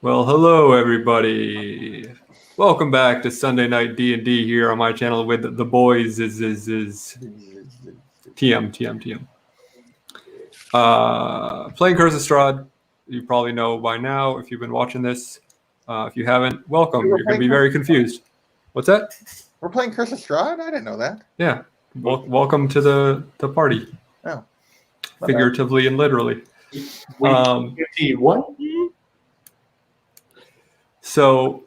Well, hello everybody. Welcome back to Sunday Night D&D here on my channel with the boys is TM. Playing Curse of Strahd. You probably know by now if you've been watching this. If you haven't, welcome. You're going to be very confused. What's that? We're playing Curse of Strahd? I didn't know that. Yeah. Welcome to the party. Oh. Figuratively and literally. What? So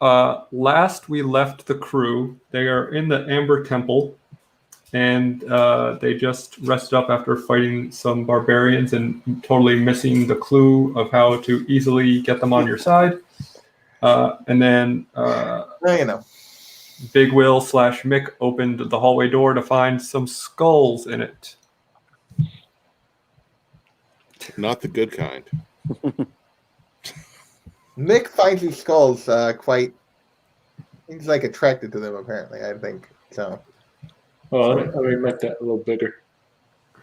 last we left the crew, they are in the Amber Temple, and they just rested up after fighting some barbarians and totally missing the clue of how to easily get them on your side. And then Big Will / Mick opened the hallway door to find some skulls in it. Not the good kind. Mick finds these skulls he's like attracted to them apparently, I think. So. Oh, let me make that a little bigger.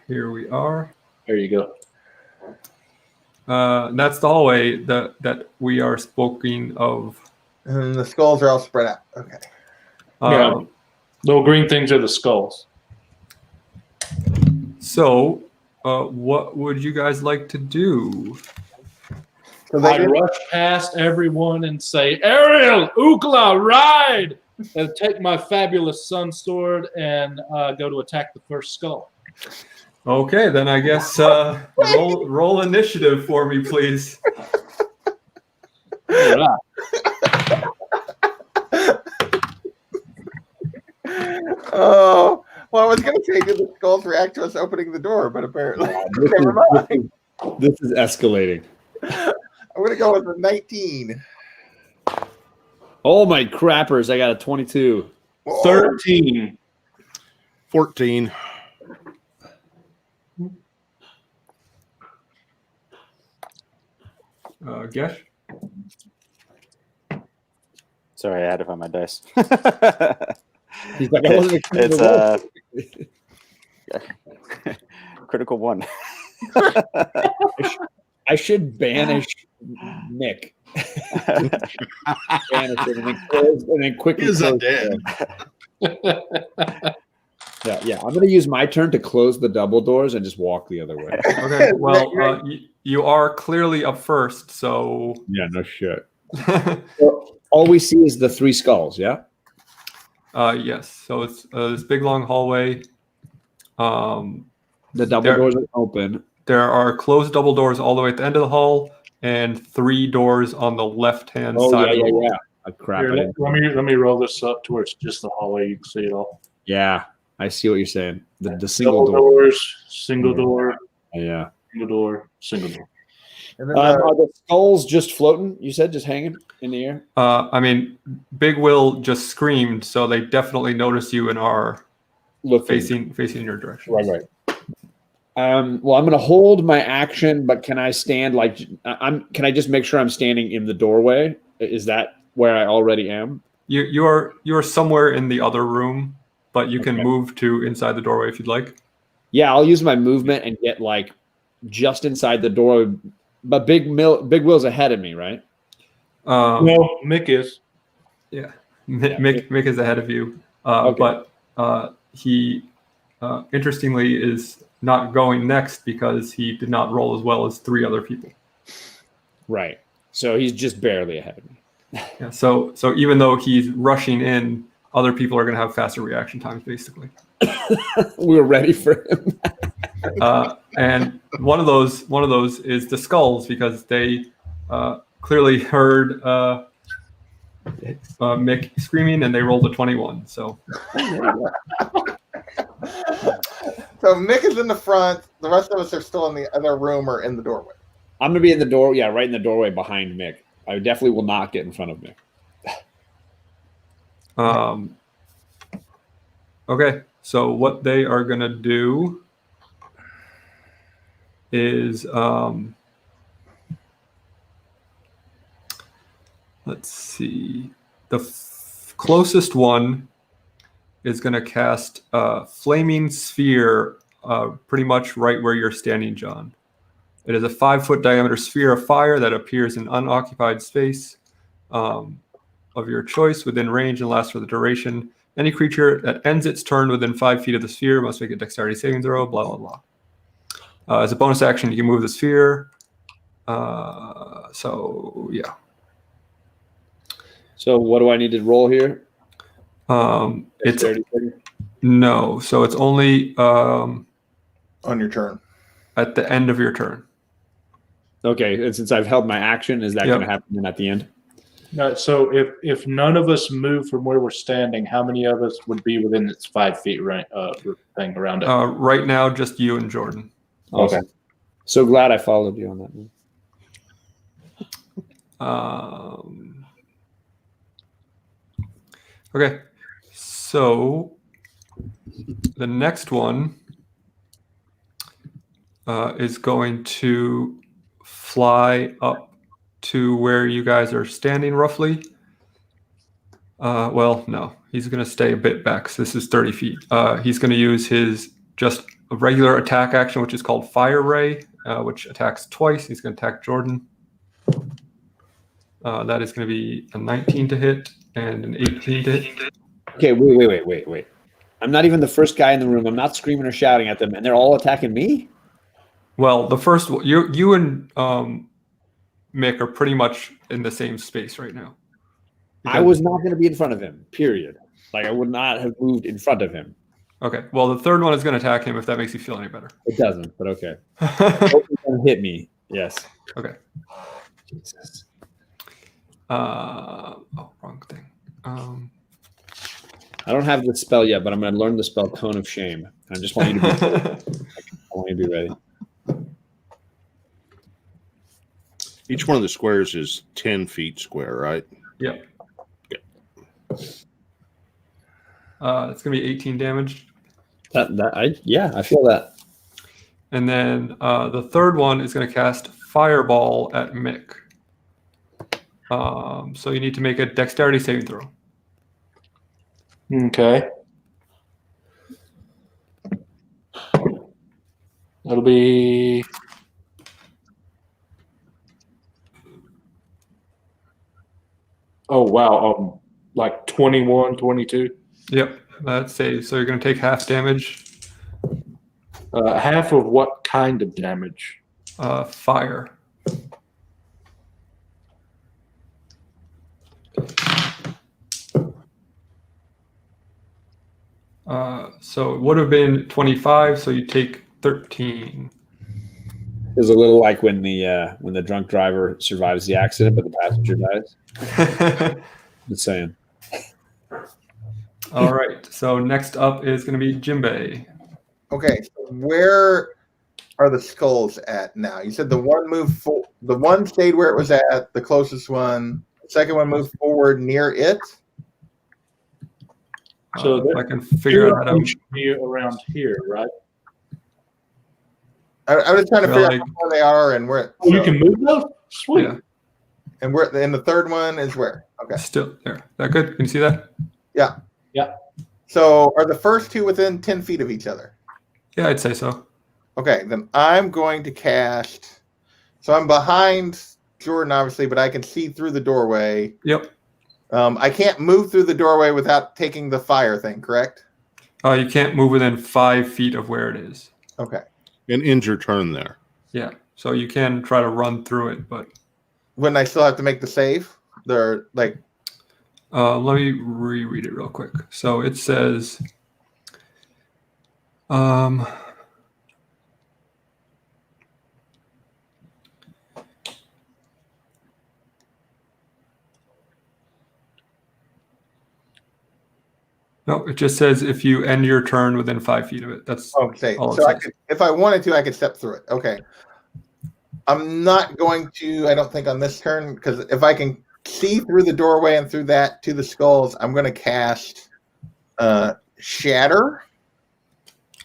Here we are. There you go. That's the hallway that we are speaking of. And the skulls are all spread out. Okay. Yeah. Little green things are the skulls. So, what would you guys like to do? So I rush past everyone and say, Ariel, Ukla, ride! And take my fabulous sun sword and go to attack the first skull. Okay, then I guess roll initiative for me, please. All right. Oh, well, I was going to say, did the skulls react to us opening the door, but apparently, never mind. This is escalating. I'm going to go with a 19. Oh, my crappers. I got a 22. Whoa. 13. 14. Gesh? Sorry, I had to find my dice. He's like, I wasn't expecting It's critical one. I should banish Nick. Banish him and then quickly Is close dead? Yeah. I'm going to use my turn to close the double doors and just walk the other way. Okay, well, you are clearly up first, so... Yeah, no shit. So all we see is the three skulls, yeah? Yes, so it's this big long hallway. The double doors are open. There are closed double doors all the way at the end of the hall, and 3 doors on the left-hand side of the wall. I crap Here, it. let me roll this up to where it's just the hallway. You can see it all. Yeah, I see what you're saying. The single Double door. doors, single door, Yeah. single door, single door. And then, Are the skulls just floating? You said just hanging in the air? I mean, Big Will just screamed, so they definitely notice you and are facing your direction. Right. Well, I'm going to hold my action, but can I stand can I just make sure I'm standing in the doorway? Is that where I already am? You are somewhere in the other room, but you can move to inside the doorway if you'd like. Yeah, I'll use my movement and get just inside the door. But Big Will's ahead of me, right? No, Mick is. Yeah, Mick is ahead of you, Okay. but he interestingly is not going next because he did not roll as well as 3 other people. Right. So he's just barely ahead of me. Yeah, so even though he's rushing in, other people are going to have faster reaction times, basically. We were ready for him. And one of those is the skulls, because they clearly heard Mick screaming, and they rolled a 21. So Mick is in the front. The rest of us are still in the other room or in the doorway. I'm going to be in the door. Yeah, right in the doorway behind Mick. I definitely will not get in front of Mick. Okay, so what they are going to do is, let's see, the closest one is going to cast Flaming Sphere pretty much right where you're standing, John. It is a 5-foot diameter sphere of fire that appears in unoccupied space of your choice within range and lasts for the duration. Any creature that ends its turn within 5 feet of the sphere must make a dexterity saving throw, blah, blah, blah. As a bonus action, you can move the sphere. So, yeah. So what do I need to roll here? It's Dexterity saving? no. So it's only On your turn. at the end of your turn. Okay, and since I've held my action, is that Yep. going to happen then at the end? No, so if none of us move from where we're standing, how many of us would be within its 5 feet thing around it? Right now, just you and Jordan. Okay. So glad I followed you on that one. Okay, so the next one is going to fly up to where you guys are standing roughly. Well, no, he's going to stay a bit back. So this is 30 feet. He's going to use his just a regular attack action, which is called Fire Ray, which attacks twice. He's going to attack Jordan. That is going to be a 19 to hit and an 18 to hit. Okay, wait. I'm not even the first guy in the room. I'm not screaming or shouting at them, and they're all attacking me? Well, the first you and Mick are pretty much in the same space right now. I was not going to be in front of him, period. Like, I would not have moved in front of him. Okay. Well, the third one is going to attack him if that makes you feel any better. It doesn't, but okay. Both of them hit me. Yes. Okay. Jesus. Wrong thing. I don't have the spell yet, but I'm going to learn the spell Cone of Shame. I just want you to be I want you to be ready. Each one of the squares is 10 feet square, right? Yep. It's going to be 18 damage. I feel that. And then the third one is going to cast Fireball at Mick. So you need to make a dexterity saving throw. Okay. That'll be wow, like 21, 22. Yep, that saves. So you're going to take half damage. Half of what kind of damage? Fire. So it would have been 25, so you take 13. It was a little like when the drunk driver survives the accident, but the passenger dies. Just saying. All right. So next up is going to be Jimbei. Okay, so where are the skulls at now? You said the one moved the one stayed where it was at, the closest one. The second one moved forward near it. So I can figure that out. Should be around here, right? I was trying to Well, figure out where they are and where. Oh, you can move those? Sweet. Yeah. And the third one is where? Okay. Still there. That good? Can you see that? Yeah. Yeah. So are the first two within 10 feet of each other? Yeah, I'd say so. Okay, then I'm going to cast. So I'm behind Jordan, obviously, but I can see through the doorway. Yep. I can't move through the doorway without taking the fire thing, correct? You can't move within 5 feet of where it is. Okay. And end your turn there. Yeah. So you can try to run through it, but Wouldn't I still have to make the save? They're like. let me reread it real quick. So it says, no, it just says if you end your turn within 5 feet of it. That's Okay. all it So I says. could, if I wanted to, I could step through it. Okay. I'm not going to, I don't think on this turn, because if I can see through the doorway and through that to the skulls, I'm going to cast Shatter.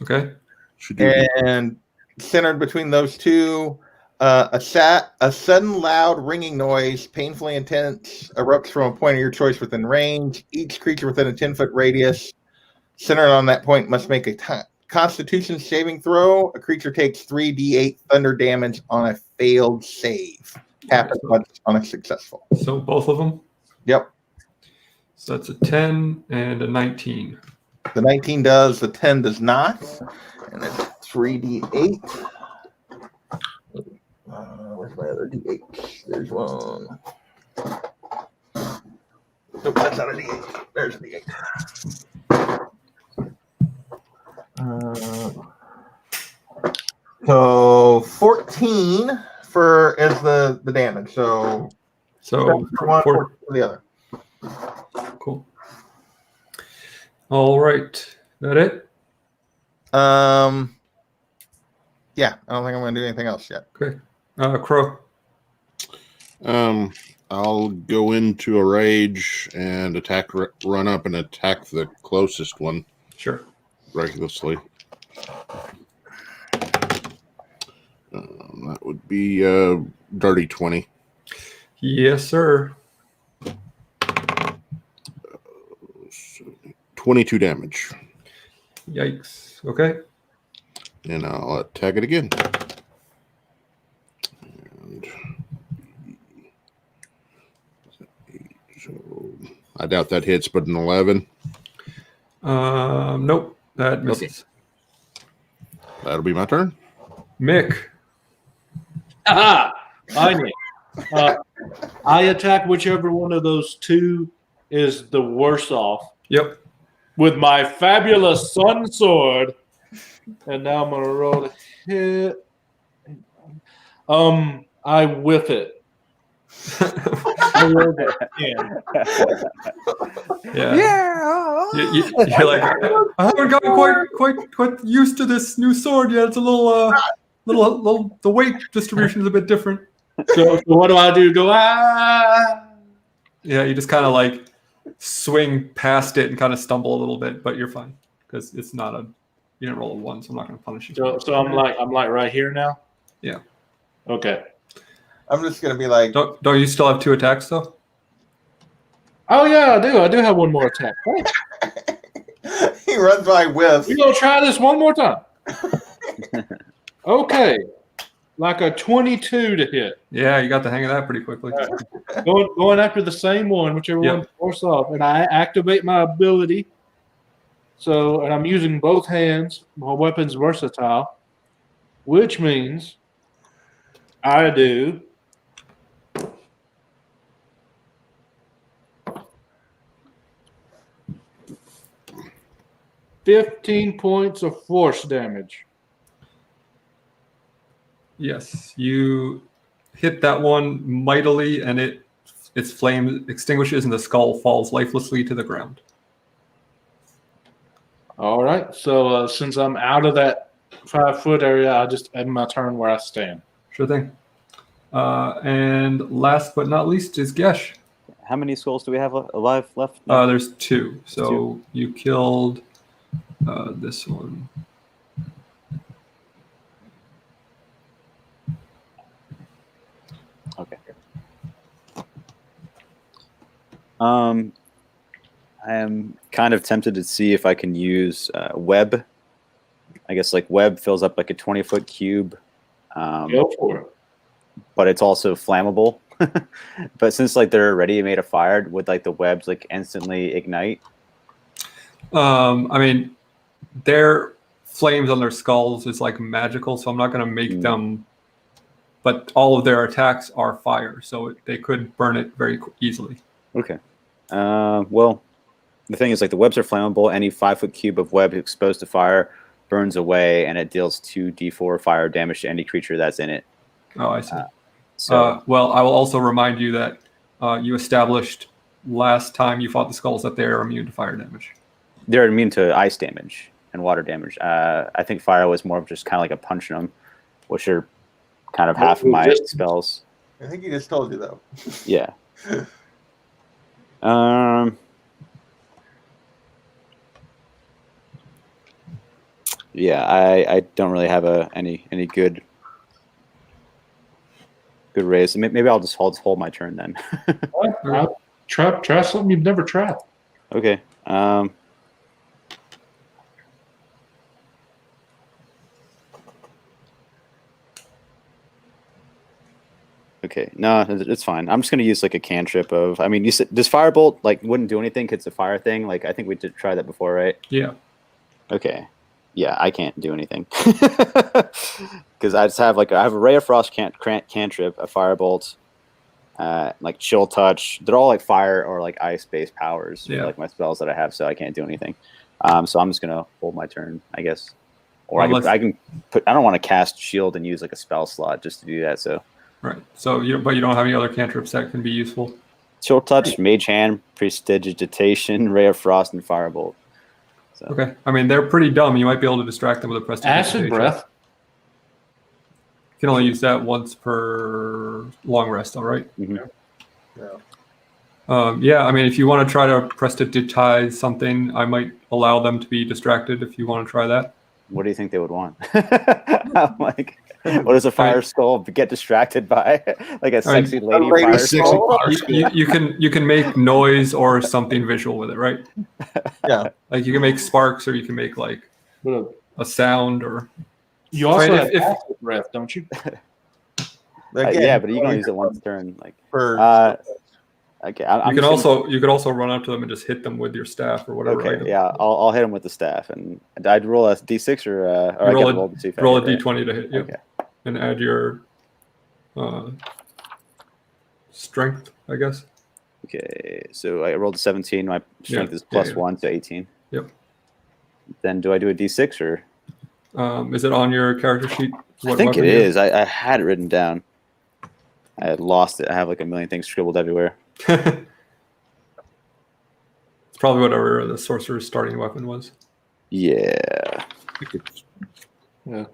Okay. Should do And centered between those two, a sudden loud ringing noise, painfully intense, erupts from a point of your choice within range. Each creature within a 10-foot radius centered on that point must make a Constitution saving throw. A creature takes 3d8 thunder damage on a failed save. Half as much on a successful. So both of them. Yep. So that's a 10 and a 19. The 19 does. The 10 does not. And it's 3d8. Where's my other d8? There's one. Nope, that's not a d8. There's a d8. So 14 is the damage. So for one, 14 for the other. Cool. All right. That it? Yeah, I don't think I'm going to do anything else yet. Okay. Crow. I'll go into a rage and run up and attack the closest one Sure. recklessly. That would be dirty 20. Yes, sir. 22 damage. Yikes. Okay. And I'll attack it again. And so I doubt that hits, but an 11. Nope. That misses. That'll be my turn. Mick. Aha! Fine. I attack whichever one of those two is the worst off Yep. with my fabulous sun sword. And now I'm gonna roll to hit. I whiff it. I rolled it again. Yeah. You're like, I haven't gotten quite used to this new sword yet. It's a little the weight distribution is a bit different. So what do I do? Go ah. Yeah, you just kind of like swing past it and kind of stumble a little bit, but you're fine because it's not you didn't roll a 1, so I'm not going to punish you. So I'm like right here now. Yeah. Okay. I'm just going to be like... Don't you still have 2 attacks though? Oh yeah, I do. I do have one more attack. He runs by with. We're gonna try this one more time. Okay. Like a 22 to hit. Yeah, you got the hang of that pretty quickly. Right. Going after the same one, whichever Yep. one's forced off. And I activate my ability. So, and I'm using both hands. My weapon's versatile, which means I do 15 points of force damage. Yes, you hit that one mightily, and its flame extinguishes, and the skull falls lifelessly to the ground. All right. So since I'm out of that 5-foot area, I just end my turn where I stand. Sure thing. And last but not least is Gesh. How many skulls do we have alive left? There's 2. So 2. you killed this one. Okay. I am kind of tempted to see if I can use web. I guess like web fills up like a 20-foot cube. Go for it. But it's also flammable. But since like they're already made of fire, would like the webs like instantly ignite? I mean, their flames on their skulls is like magical, so I'm not going to make them. But all of their attacks are fire, so they could burn it very easily. Okay. Well, the thing is, like, the webs are flammable. Any 5-foot cube of web exposed to fire burns away, and it deals 2d4 fire damage to any creature that's in it. Oh, I see. Well, I will also remind you that you established last time you fought the skulls that they are immune to fire damage. they're immune to ice damage and water damage. I think fire was more of just kind of like a punch them, which are kind of half of my spells. I think he just told you though. Yeah. Yeah, I don't really have any good raise. Maybe I'll just hold my turn then. Try something you've never tried. Okay. Okay, no, it's fine. I'm just gonna use like a cantrip of. I mean, you said does firebolt like wouldn't do anything 'cause it's a fire thing? Like I think we did try that before, right? Yeah. Okay. Yeah, I can't do anything because I just have I have a ray of frost cantrip, a firebolt, like chill touch. They're all like fire or like ice based powers. Yeah. Like my spells that I have, so I can't do anything. So I'm just gonna hold my turn, I guess. Or I can put. I don't want to cast shield and use like a spell slot just to do that. So. Right. So but you don't have any other cantrips that can be useful. Chill touch, mage hand, prestidigitation, ray of frost, and firebolt. So. Okay. I mean, they're pretty dumb. You might be able to distract them with a prestidigitation. Acid breath. You can only use that once per long rest. All right. Mm-hmm. Yeah. I mean, if you want to try to prestidigitize something, I might allow them to be distracted if you want to try that. What do you think they would want? Like, what does a fire skull get distracted by? Like a sexy lady fire skull? You can make noise or something visual with it, right? Yeah. Like you can make sparks, or you can make like a sound, or You also Right, have acid breath, don't you? Again, yeah, but you can only use it once a turn. Like, for okay, you could also run up to them and just hit them with your staff or whatever. Okay, item. yeah, I'll hit him with the staff, and I'd roll a d6 or I roll gotta roll the d6. roll a d20 to hit you, Okay. and add your strength, I guess. Okay, so I rolled a 17. My strength is plus 1 to 18. Yep. Then do I do a d6 or? Is it on your character sheet? I think it is. I had it written down. I had lost it. I have like a million things scribbled everywhere. It's probably whatever the sorcerer's starting weapon was. Yeah. Yeah.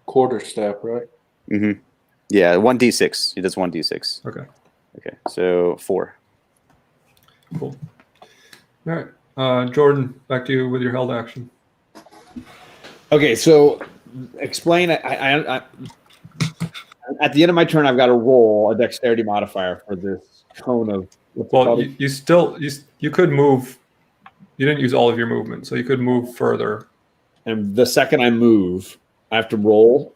Quarterstaff, right? Mm-hmm. Yeah, 1d6. He does 1d6. Okay. Okay, so 4. Cool. All right. Jordan, back to you with your held action. Okay, so explain. I at the end of my turn, I've got to roll a dexterity modifier for this cone of. Well, you could move. You didn't use all of your movement, so you could move further. And the second I move, I have to roll.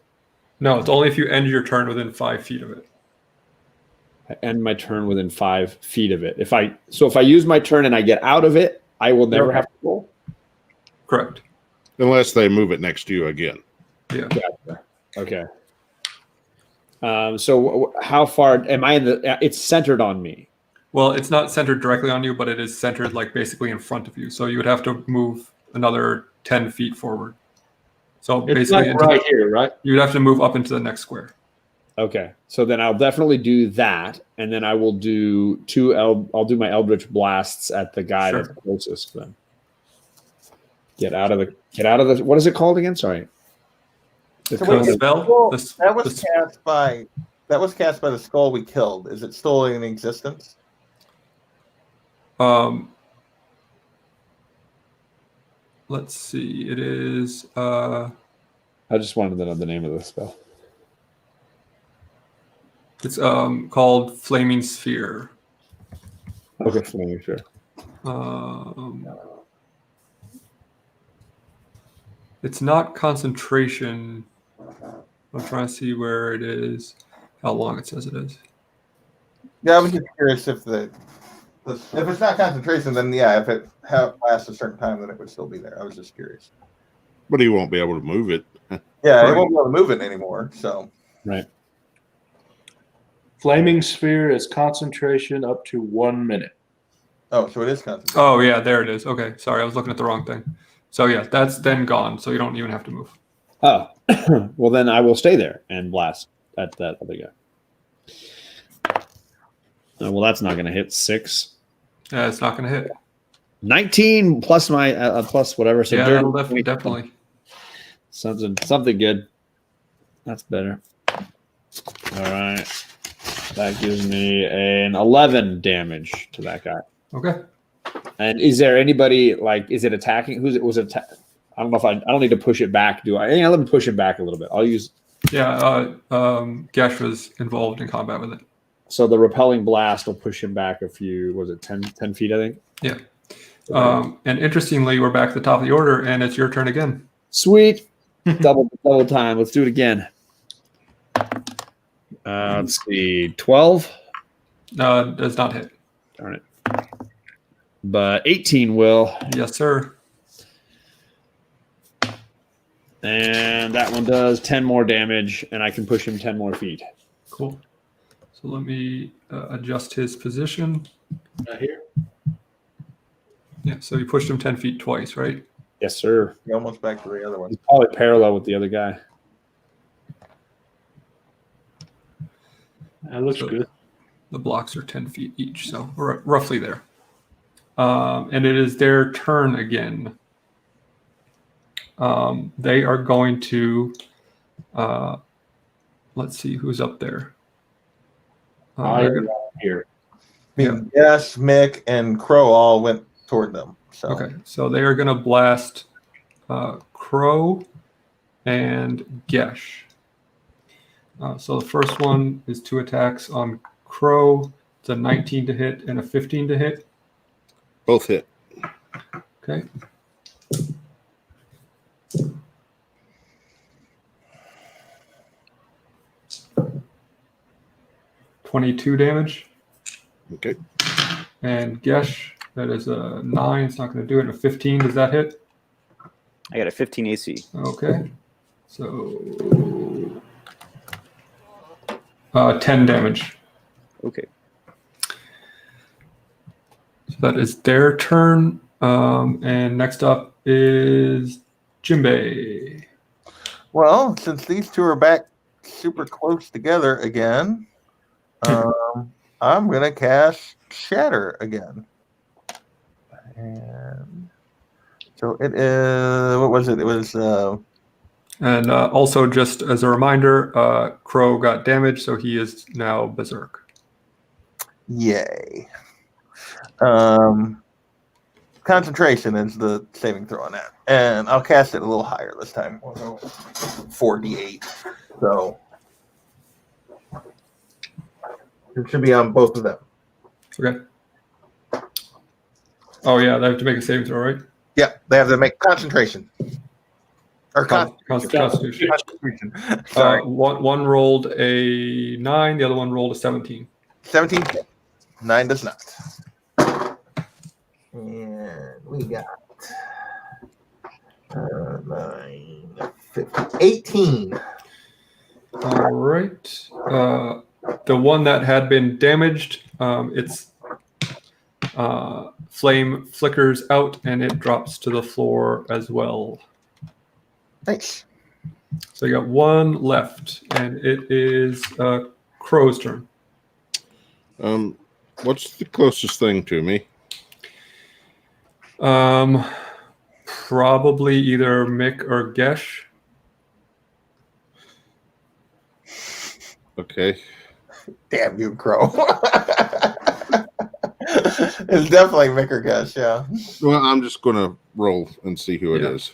No, it's only if you end your turn within 5 feet of it. I end my turn within 5 feet of it. If I use my turn and I get out of it, I will never have to roll. Correct. Unless they move it next to you again. Yeah. Gotcha. Okay. So how far am I in the? It's centered on me. Well, it's not centered directly on you, but it is centered like basically in front of you. So you would have to move another 10 feet forward. So It's basically, like right here, right? you'd have to move up into the next square. Okay. So then I'll definitely do that, and then I will do I'll do my Eldritch Blasts at the guy Sure. that's closest. Then get out of the. What is it called again? Sorry. The So cone wait, The of- spell? Well, The- that was the- cast by the skull we killed. Is it still in existence? Let's see. It is. I just wanted to know the name of the spell. It's called Flaming Sphere. Okay, flaming sure. It's not concentration. I'm trying to see where it is, how long it says it is. Yeah, I was just curious if if it's not concentration, then yeah, if it lasts a certain time, then it would still be there. I was just curious. But he won't be able to move it. Yeah, Right. it won't be able to move it anymore. So Right. Flaming sphere is concentration up to 1 minute. so it is concentration. Oh, yeah, there it is. Okay, sorry, I was looking at the wrong thing. So, yeah, that's then gone, so you don't even have to move. Oh, well then I will stay there and blast at that other guy. Well, that's not going to hit 6. It's not going to hit. 19 plus my plus whatever. So Yeah, dirty that'll definitely. something good. That's better. All right, that gives me an 11 damage to that guy. Okay. And is there anybody like? Is it attacking? Who's it? Was it? I don't know if I don't need to push it back. Do I? Yeah, let me push it back a little bit. I'll use. Yeah, Gesh was involved in combat with it. So the repelling blast will push him back a few. Was it 10 feet? I think. Yeah. And interestingly, we're back at the top of the order, and it's your turn again. Sweet. double time. Let's do it again. Let's see, 12. Does not hit. Darn it. But 18 will. Yes, sir. And that one does 10 more damage, and I can push him 10 more feet. Cool. So let me adjust his position. Right here. Yeah, so you pushed him 10 feet twice, right? Yes, sir. You're almost back to the other one. He's probably parallel with the other guy. That looks So good. the blocks are 10 feet each, so we're roughly there. And it is their turn again. They are going to, let's see who's up there. They're gonna- Here. I mean, yes, Mick and Crow all went toward them. So Okay, so they are going to blast Crow and Gesh. So the first one is 2 attacks on Crow. It's a 19 to hit and a 15 to hit. Both hit. Okay. $22 damage. Okay. And Gesh, that is a 9. It's not going to do it. And a 15, does that hit? I got a 15 AC. Okay. So 10 damage. Okay. So that is their turn. And next up is Jimbei. well, since these two are back super close together again, I'm gonna cast Shatter again. And so it is what was it? It was And also, just as a reminder, Crow got damaged, so he is now Berserk. yay. Concentration is the saving throw on that. And I'll cast it a little higher this time. 4d8. So it should be on both of them. Okay. Oh, yeah, they have to make a saving throw, right? Yeah, they have to make concentration. Or Constitution. Constitution. Sorry. One rolled a 9, the other one rolled a 17. 17. 9 does not. And we got 9, 15, 18. All right. The one that had been damaged, its flame flickers out and it drops to the floor as well. Nice. So you got one left, and it is Crow's turn. What's the closest thing to me? Probably either Mick or Gesh. Okay. Damn you, Crow. It's definitely Mick or Gush, yeah. Well, I'm just going to roll and see who it Yeah. is.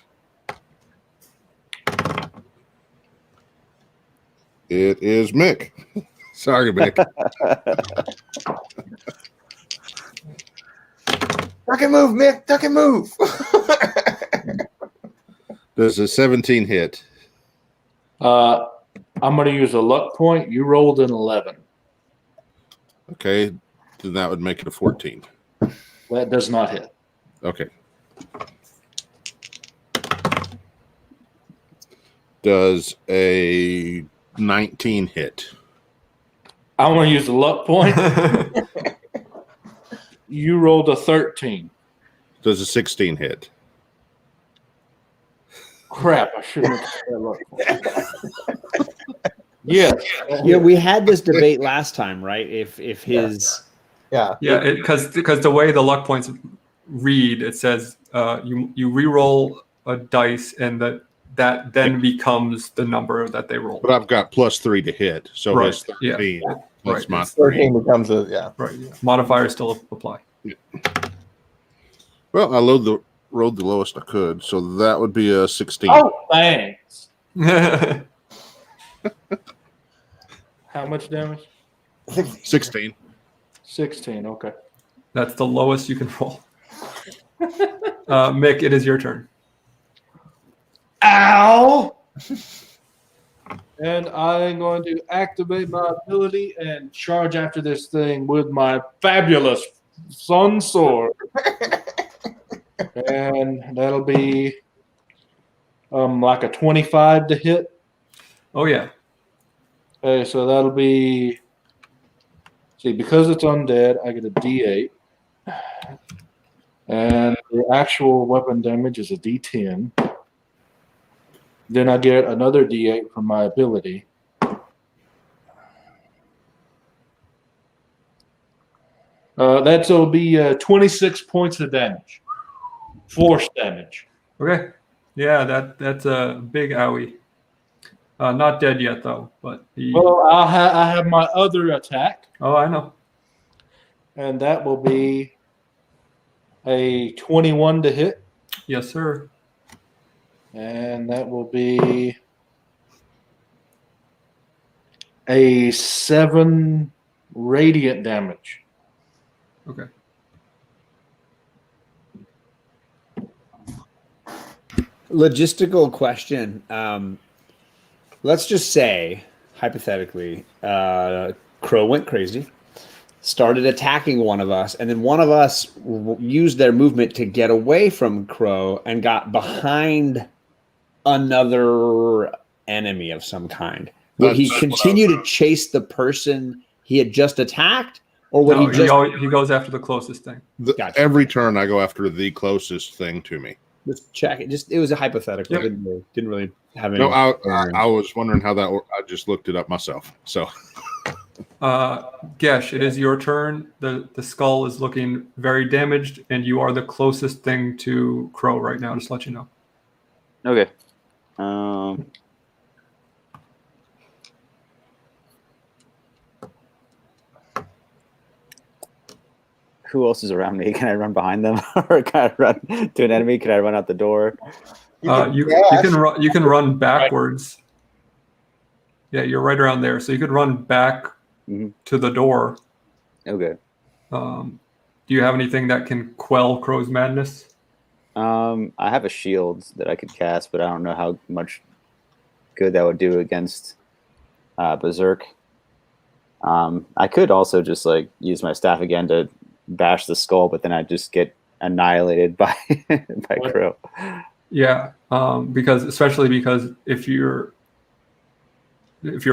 It is Mick. Sorry, Mick. Duck and move, Mick. Duck and move. Does a 17 hit? I'm going to use a luck point. You rolled an 11. Okay. Then that would make it a 14. That does not hit. Okay. Does a 19 hit? I'm going to use a luck point. You rolled a 13. Does a 16 hit? Crap, I shouldn't have said luck point. Yes. Yeah, we had this debate last time, right? If his Yeah. Yeah, because the way the luck points read, it says you re-roll a dice, and that then becomes the number that they roll. But I've got +3 to hit, so Right, it's 13 plus Right, my it's 3. 13 becomes a, yeah. Right. Yeah. Modifiers still apply. Well, I rolled the lowest I could, so that would be a 16. Oh, thanks. How much damage? 16. 16. Okay. That's the lowest you can roll. Mick, it is your turn. Ow! And I'm going to activate my ability and charge after this thing with my fabulous sun sword. And that'll be like a 25 to hit. Oh yeah. Okay, so that'll be, see, because it's undead, I get a D8. And the actual weapon damage is a D10. Then I get another D8 from my ability. That'll be 26 points of damage. Force damage. Okay. Yeah, that's a big owie. Not dead yet though, but he. Well, I have my other attack, Oh, I know. and that will be a 21 to hit, Yes, sir. and that will be a 7 radiant damage. Okay. Logistical question. Let's just say, hypothetically, Crow went crazy, started attacking one of us, and then one of us used their movement to get away from Crow and got behind another enemy of some kind. Would he continue to chase the person he had just attacked, or would No, he just he goes after the closest thing. Gotcha. Every turn, I go after the closest thing to me. just check it? Just it was a hypothetical. Yep. Didn't really have any. No, I was wondering how that. I just looked it up myself. So, Gesh, it is your turn. The skull is looking very damaged, and you are the closest thing to Crow right now. Just to let you know. Okay. Who else is around me? Can I run behind them, or can I run to an enemy? Can I run out the door? You can run backwards. Yeah, you're right around there, so you could run back to the door. Okay. Do you have anything that can quell Crow's madness? I have a shield that I could cast, but I don't know how much good that would do against Berserk. I could also just like use my staff again to bash the skull, but then I'd just get annihilated by Crow. Yeah, because if your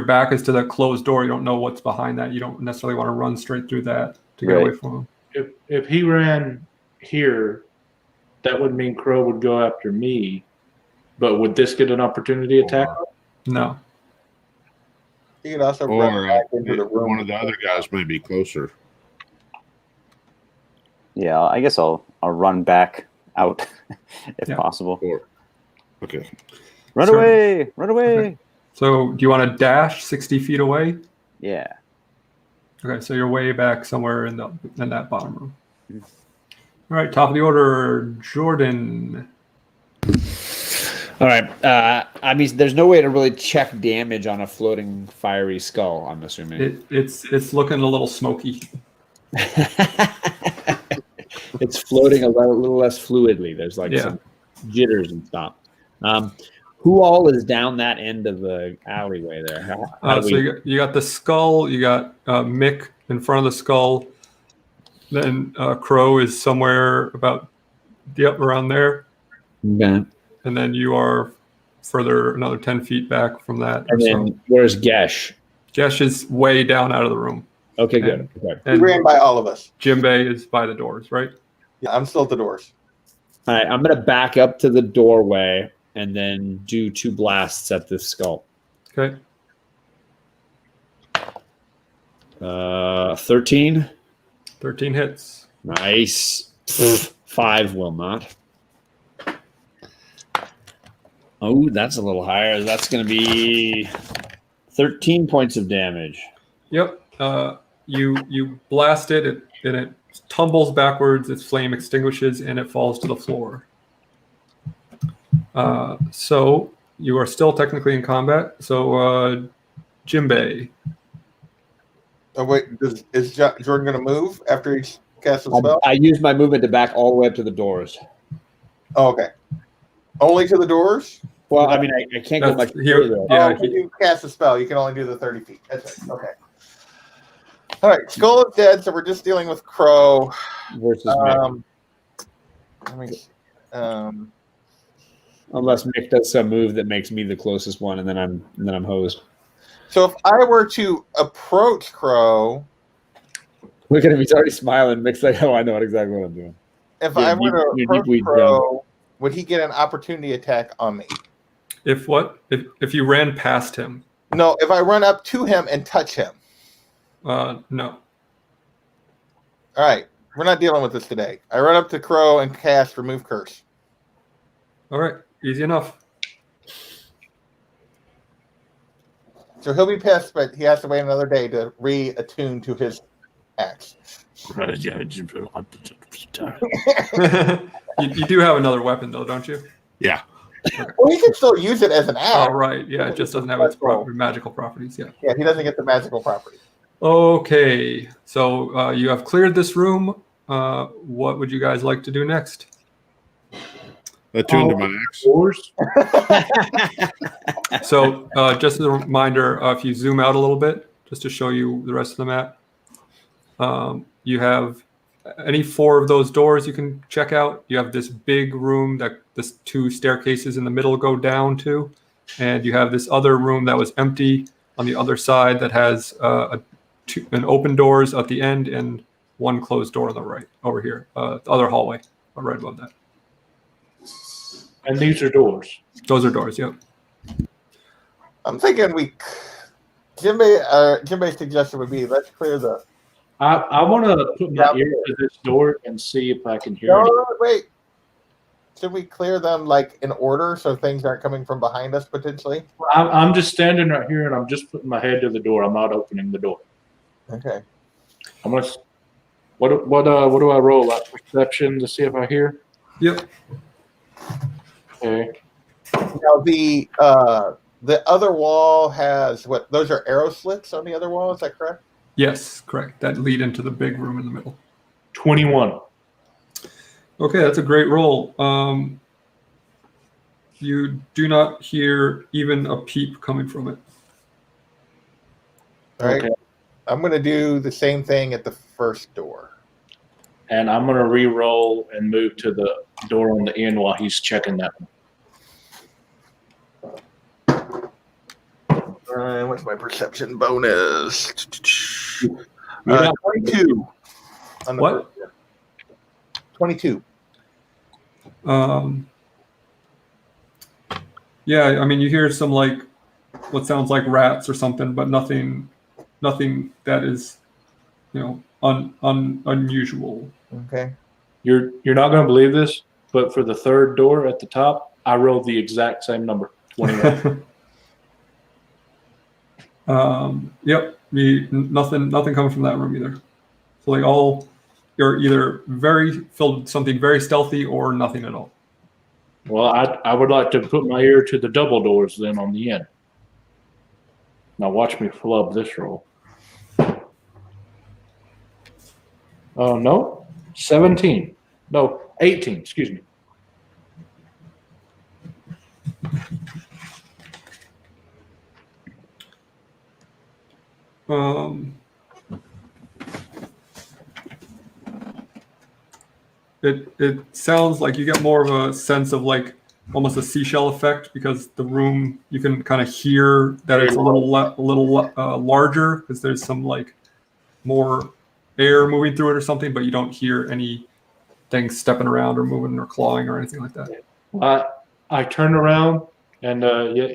back is to that closed door, you don't know what's behind that. You don't necessarily want to run straight through that to get away from him. If he ran here, that would mean Crow would go after me. But would this get an opportunity attack? No. You could also run or back into the room. one of the other guys may be closer. Yeah, I guess I'll run back out if possible. Okay. Run away! Run away! Okay. So, do you want to dash 60 feet away? Yeah. Okay, so you're way back somewhere in that bottom room. All right, top of the order, Jordan. All right. I mean, there's no way to really check damage on a floating fiery skull, I'm assuming. It's looking a little smoky. It's floating a little less fluidly. There's like some jitters and stuff. Who all is down that end of the alleyway there? So you got the skull. You got Mick in front of the skull. Then Crow is somewhere about around there. Okay. And then you are further another 10 feet back from that. And then where's Gesh? Gesh is way down out of the room. Okay, good. Okay. He ran by all of us. Jimbei is by the doors, right? Yeah, I'm still at the doors. All right, I'm going to back up to the doorway and then do 2 blasts at this skull. Okay. 13. 13 hits. Nice. 5 will not. Oh, that's a little higher. That's going to be 13 points of damage. Yep. You blast it, and it tumbles backwards. Its flame extinguishes, and it falls to the floor. So you are still technically in combat. So Jimbei. Oh wait, is Jordan going to move after he casts a spell? I used my movement to back all the way up to the doors. Oh, okay. Only to the doors? Well, I mean, I can't go much further. Yeah, when you cast a spell, you can only do the 30 feet. That's right. Okay. All right. Skull is dead, so we're just dealing with Crow. Versus Mick. Let me see. Unless Mick does some move that makes me the closest one, and then I'm hosed. So if I were to approach Crow, Look at him; he's already smiling. Mick's like, "Oh, I know exactly what I'm doing." if Yeah, I were to you approach deeply Crow, would he get an opportunity attack on me? If what? If you ran past him? No, if I run up to him and touch him. No. All right. We're not dealing with this today. I run up to Crow and cast Remove Curse. All right. Easy enough. So he'll be pissed, but he has to wait another day to reattune to his axe. You do have another weapon, though, don't you? Yeah. Well, he can still use it as an axe. Oh, right. Yeah, it just doesn't have its magical properties. Yeah. Yeah, he doesn't get the magical property. Okay. So you have cleared this room. What would you guys like to do next? Attuned to my axe. Doors. So just as a reminder, if you zoom out a little bit, just to show you the rest of the map, you have any 4 of those doors you can check out. You have this big room that this 2 staircases in the middle go down to, and you have this other room that was empty on the other side that has an open doors at the end and 1 closed door on the right over here, the other hallway right above that. And these are doors. Those are doors. Yep. I'm thinking Jimbei's suggestion would be let's clear the. I want to put my ear to this door and see if I can hear it. No, wait. Should we clear them like in order so things aren't coming from behind us potentially? I'm just standing right here and I'm just putting my head to the door. I'm not opening the door. Okay. I'm gonna. What do I roll? Like perception to see if I hear? Yep. Okay. Now the other wall has what? Those are arrow slits on the other wall. Is that correct? Yes, correct. That lead into the big room in the middle. 21. Okay, that's a great roll. You do not hear even a peep coming from it. All right. Okay. I'm going to do the same thing at the first door. And I'm gonna re-roll and move to the door on the end while he's checking that one. What's my perception bonus? 22. 22. On the What? first door. 22. Yeah, I mean, you hear some like what sounds like rats or something, but nothing that is, unusual. Okay. You're not gonna believe this, but for the third door at the top, I rolled the exact same number, 21. Yep. Nothing coming from that room either. So like you're either very filled with something very stealthy or nothing at all. Well, I would like to put my ear to the double doors then on the end. Now watch me flub this roll. Oh no, 17. No, 18. Excuse me. It sounds like you get more of a sense of like almost a seashell effect because the room you can kind of hear that it's a little larger because there's some like more air moving through it or something, but you don't hear anything stepping around or moving or clawing or anything like that. I turn around and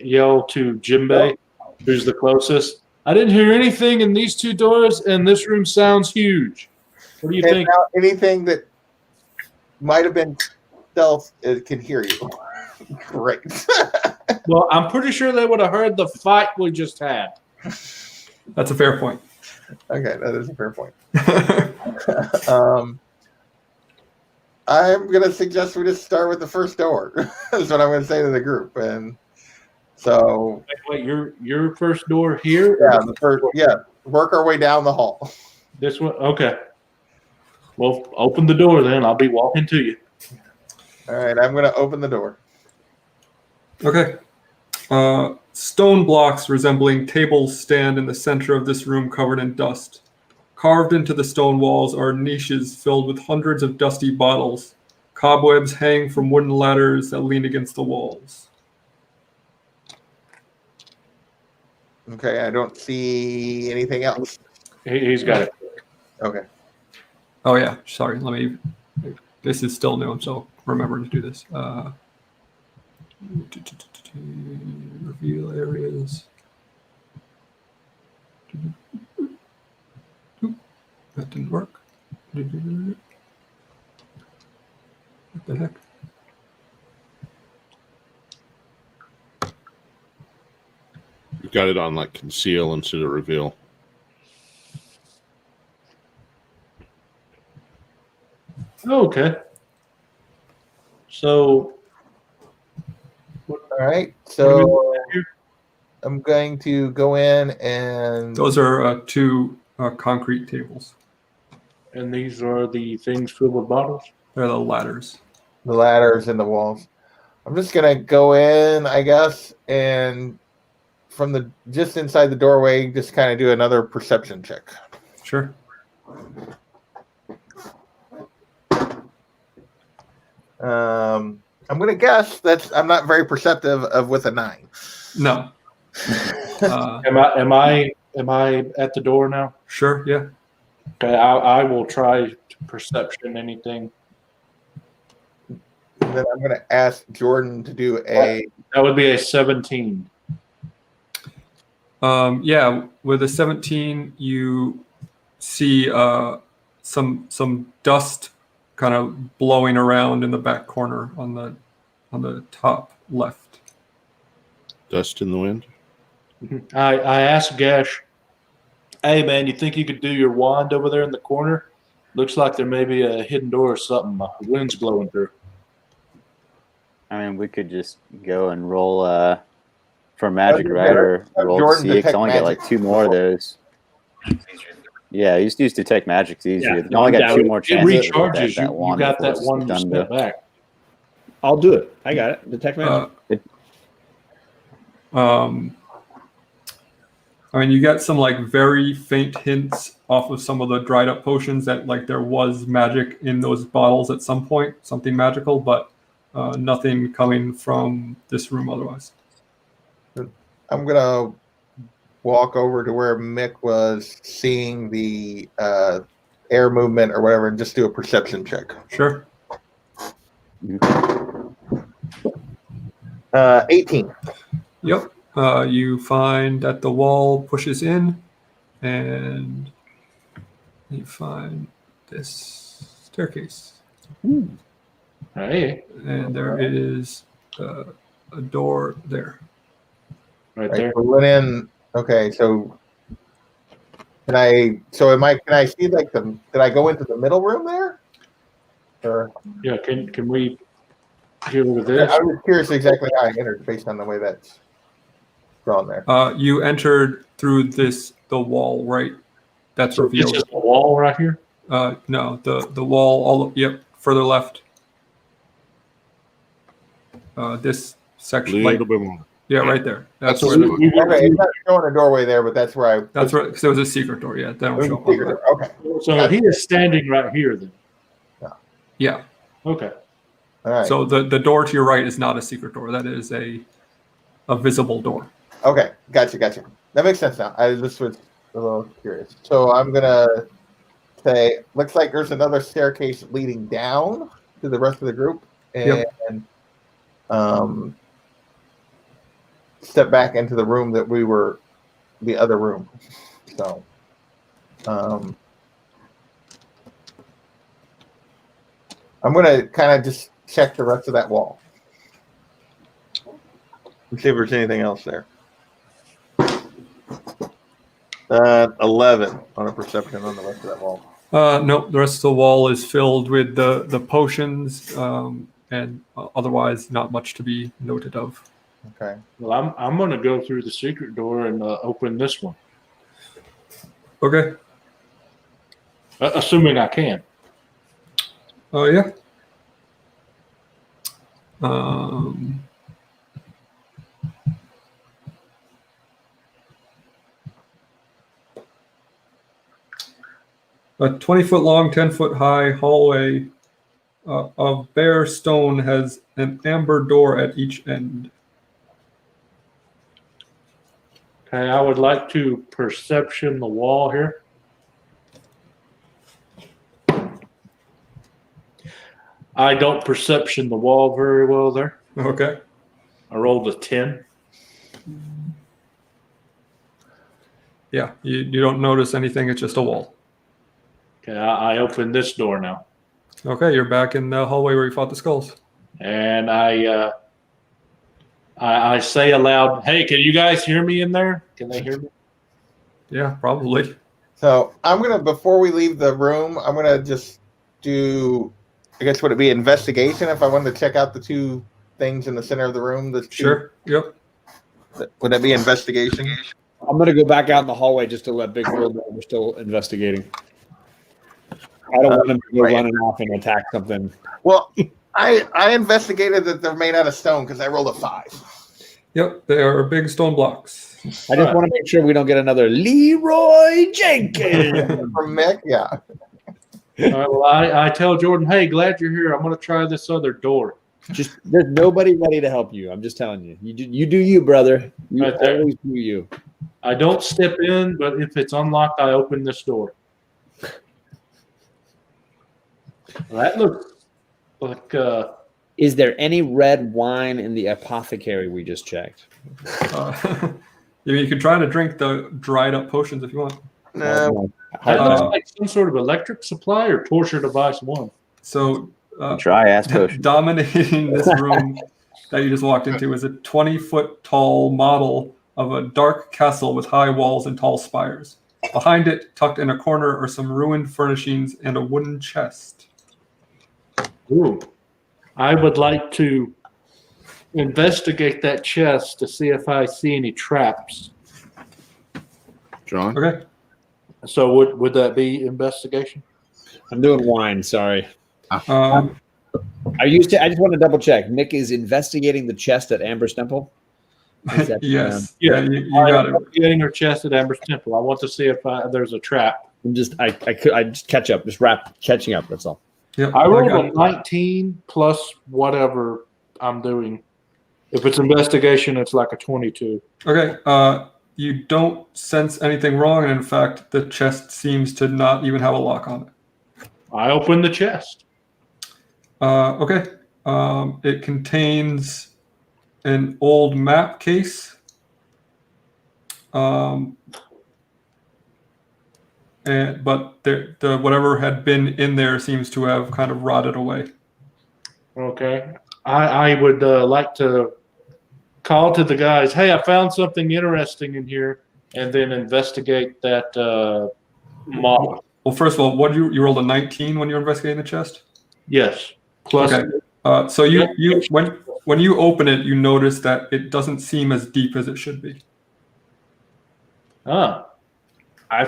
yell to Jimbei, who's the closest. I didn't hear anything in these 2 doors, and this room sounds huge. What do you think? Now anything that might have been stealth can hear you. Great. Well, I'm pretty sure they would have heard the fight we just had. That's a fair point. Okay, that is a fair point. I'm going to suggest we just start with the first door. That's what I'm going to say to the group. And so, Wait, your first door here? yeah, work our way down the hall. This one? Okay. Well, open the door then. I'll be walking to you. All right, I'm going to open the door. Okay. Stone blocks resembling tables stand in the center of this room covered in dust. Carved into the stone walls are niches filled with hundreds of dusty bottles. Cobwebs hang from wooden ladders that lean against the walls. Okay, I don't see anything else. He's got it. Okay. Oh yeah, sorry. This is still new, so remember to do this. Reveal areas. Oop, that didn't work. What the heck? You've got it on like conceal instead of reveal. Okay. So, All right. So I'm going to go in and Those are two concrete tables. and these are the things filled with bottles. They're the ladders. the ladders in the walls. I'm just gonna go in, I guess, and from the just inside the doorway, just kind of do another perception check. Sure. I'm gonna guess I'm not very perceptive of with a 9. No. Am I at the door now? Sure. Yeah. Okay, I will try to perception anything. And then I'm gonna ask Jordan to do a. That would be a 17. Yeah. With a 17, you see some dust kind of blowing around in the back corner on the top left. Dust in the wind. I asked Gash, hey man, you think you could do your wand over there in the corner? Looks like there may be a hidden door or something. The wind's blowing through. I mean, we could just go and roll for magic, you right? better Or roll Jordan to see it. 'Cause I detect only get like magic. 2 more of those. Yeah, you just use detect magic. It's easier. Yeah, I only got 2 more It chances. with recharges you. You wand got before that it's one you done step to- back. I'll do it. I got it. Detect magic. I mean, you get some like very faint hints off of some of the dried up potions that like there was magic in those bottles at some point, something magical, but nothing coming from this room otherwise. I'm gonna walk over to where Mick was seeing the air movement or whatever, and just do a perception check. Sure. 18. Yep. You find that the wall pushes in, and you find this staircase. Hey, And there is a door there. right Right, there. so we went in. Okay, so can I see like did I go into the middle room there? Or Yeah, can we deal with I this? was curious exactly how I entered based on the way that's drawn there. You entered through the wall, right? That's So this revealed. is the wall right here? No, the wall. Yep, further left. This A section, little bit more. yeah, right there. That's That's where. what We went Okay, through- it's not showing a doorway there, but that's where I. That's right. Because there was a secret door. Yeah, that It don't was show a up on secret the door. Okay, So he is standing right here then. Yeah. Okay. all right. So the door to your right is not a secret door. That is a visible door. Okay, gotcha. That makes sense now. I just was a little curious. So I'm gonna say, looks like there's another staircase leading down to the rest of the group, and Yep. Step back into the room that we were, the other room. So, I'm gonna kind of just check the rest of that wall and see if there's anything else there. 11 on a perception on the rest of that wall. No, the rest of the wall is filled with the potions, and otherwise not much to be noted of. Okay. Well, I'm going to go through the secret door and open this one, Okay. assuming I can. Oh yeah. A 20-foot long, 10-foot high hallway of bare stone has an amber door at each end. Okay, I would like to perception the wall here. I don't perception the wall very well there. Okay. I rolled a 10. Yeah, you don't notice anything. It's just a wall. Okay, I open this door now. Okay, you're back in the hallway where you fought the skulls. And I say aloud, hey, can you guys hear me in there? Can they hear me? Yeah, probably. So I'm gonna, before we leave the room, I'm gonna just do, I guess, would it be investigation if I wanted to check out the two things in the center of the room? The two, Sure. Yep. would that be investigation? I'm going to go back out in the hallway just to let Big Will know we're still investigating. I don't want him to go running off and attack something. Well, I investigated that they're made out of stone because I rolled a 5. Yep, they are big stone blocks. I just want to make sure we don't get another Leroy Jenkins. From Mick, yeah. All right, well, I tell Jordan, hey, glad you're here. I'm going to try this other door. Just there's nobody ready to help you. I'm just telling you. You do you, brother. You Right there. always do you. I don't step in, but if it's unlocked, I open this door. Well, that looks like Is there any red wine in the apothecary we just checked? You can try to drink the dried up potions if you want. No, that looks like some sort of electric supply or torture device 1. So Dry ass potion. dominating this room that you just walked into is a 20-foot tall model of a dark castle with high walls and tall spires. Behind it, tucked in a corner, are some ruined furnishings and a wooden chest. Ooh. I would like to investigate that chest to see if I see any traps. John? Okay. So would that be investigation? I'm doing wine. Sorry. Um, I just want to double check. Nick is investigating the chest at Amber's Temple. Is that, yes. Yeah, you got it. Investigating her chest at Amber's Temple. I want to see if there's a trap. I'm just I just catch up, just catching up. That's all. Yep, I rolled got a it. 19 plus whatever I'm doing. If it's investigation, it's like a 22. Okay. You don't sense anything wrong, and in fact, the chest seems to not even have a lock on it. I open the chest. Okay. It contains an old map case. But the whatever had been in there seems to have kind of rotted away. Okay. I would like to call to the guys, hey, I found something interesting in here, and then investigate that model. Well, first of all, what you rolled a 19 when you were investigating the chest? Yes. Plus, Okay. So you when you open it, you notice that it doesn't seem as deep as it should be. I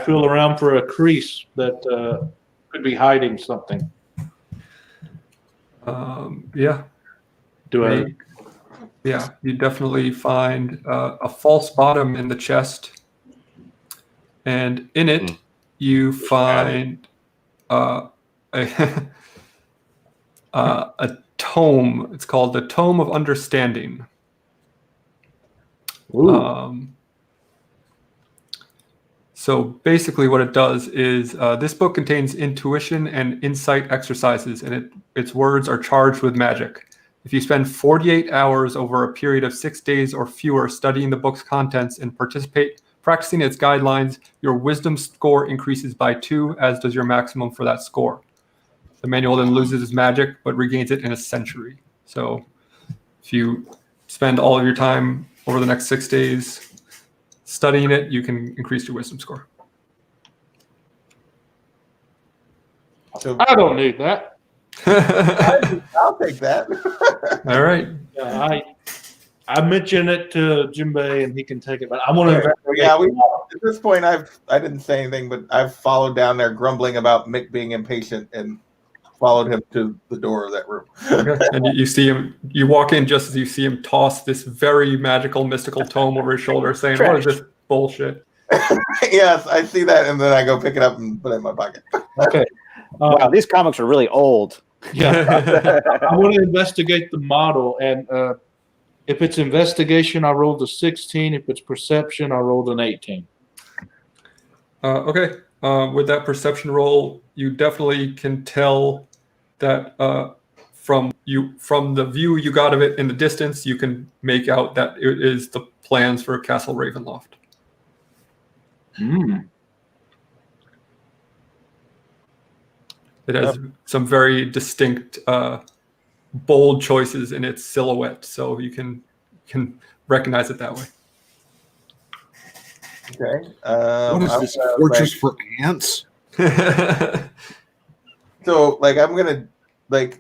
feel around for a crease that could be hiding something. Yeah. Yeah, you definitely find a false bottom in the chest, and in it you find a tome. It's called the Tome of Understanding. So basically what it does is this book contains intuition and insight exercises, and its words are charged with magic. If you spend 48 hours over a period of 6 days or fewer studying the book's contents and practicing its guidelines, your wisdom score increases by 2, as does your maximum for that score. The manual then loses its magic, but regains it in a century. So if you spend all of your time over the next 6 days studying it, you can increase your wisdom score. So I don't need that. I'll take that. All right. I mentioned it to Jimbei and he can take it, but I want to. Yeah, at this point I didn't say anything, but I've followed down there grumbling about Mick being impatient and followed him to the door of that room. Okay. And you see him, you walk in just as you see him toss this very magical, mystical tome over his shoulder saying, what is this bullshit? Yes, I see that, and then I go pick it up and put it in my pocket. Okay. Wow, these comics are really old. Yeah. I want to investigate the model, and if it's investigation, I rolled a 16. If it's perception, I rolled an 18. Okay. With that perception roll, you definitely can tell that from the view you got of it in the distance, you can make out that it is the plans for Castle Ravenloft. Hmm. It has some very distinct, bold choices in its silhouette, so you can recognize it that way. Okay. What is I'm this gonna, fortress for ants? So, I'm gonna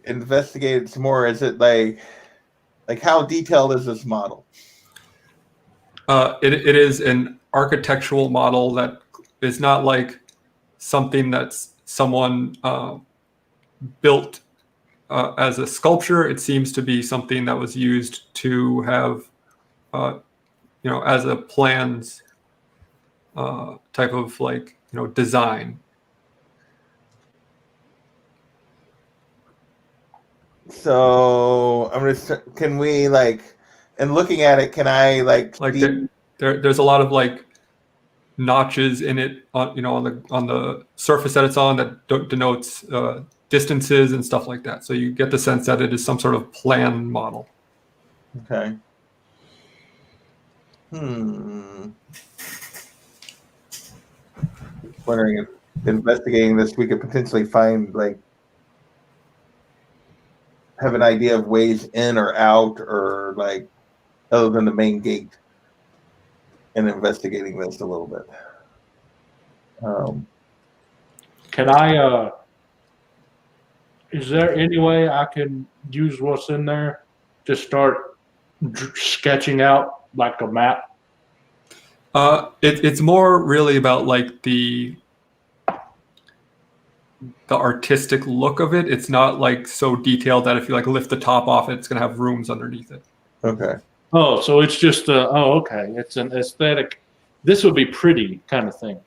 investigate it some more. Is it like how detailed is this model? It is an architectural model that is not like something that's someone built as a sculpture. It seems to be something that was used to have, as a plans type of design. So I'm gonna. Can we in looking at it? Can I see? There's a lot of notches in it on the surface that it's on that denotes distances and stuff like that. So you get the sense that it is some sort of plan model. Okay. Wondering if investigating this, we could potentially find have an idea of ways in or out, or other than the main gate, and investigating this a little bit. Can I? Is there any way I can use what's in there to start sketching out like a map? It's more really about the artistic look of it. It's not so detailed that if you lift the top off it, it's going to have rooms underneath it. Okay. Oh, so it's just okay. It's an aesthetic. This would be pretty kind of thing.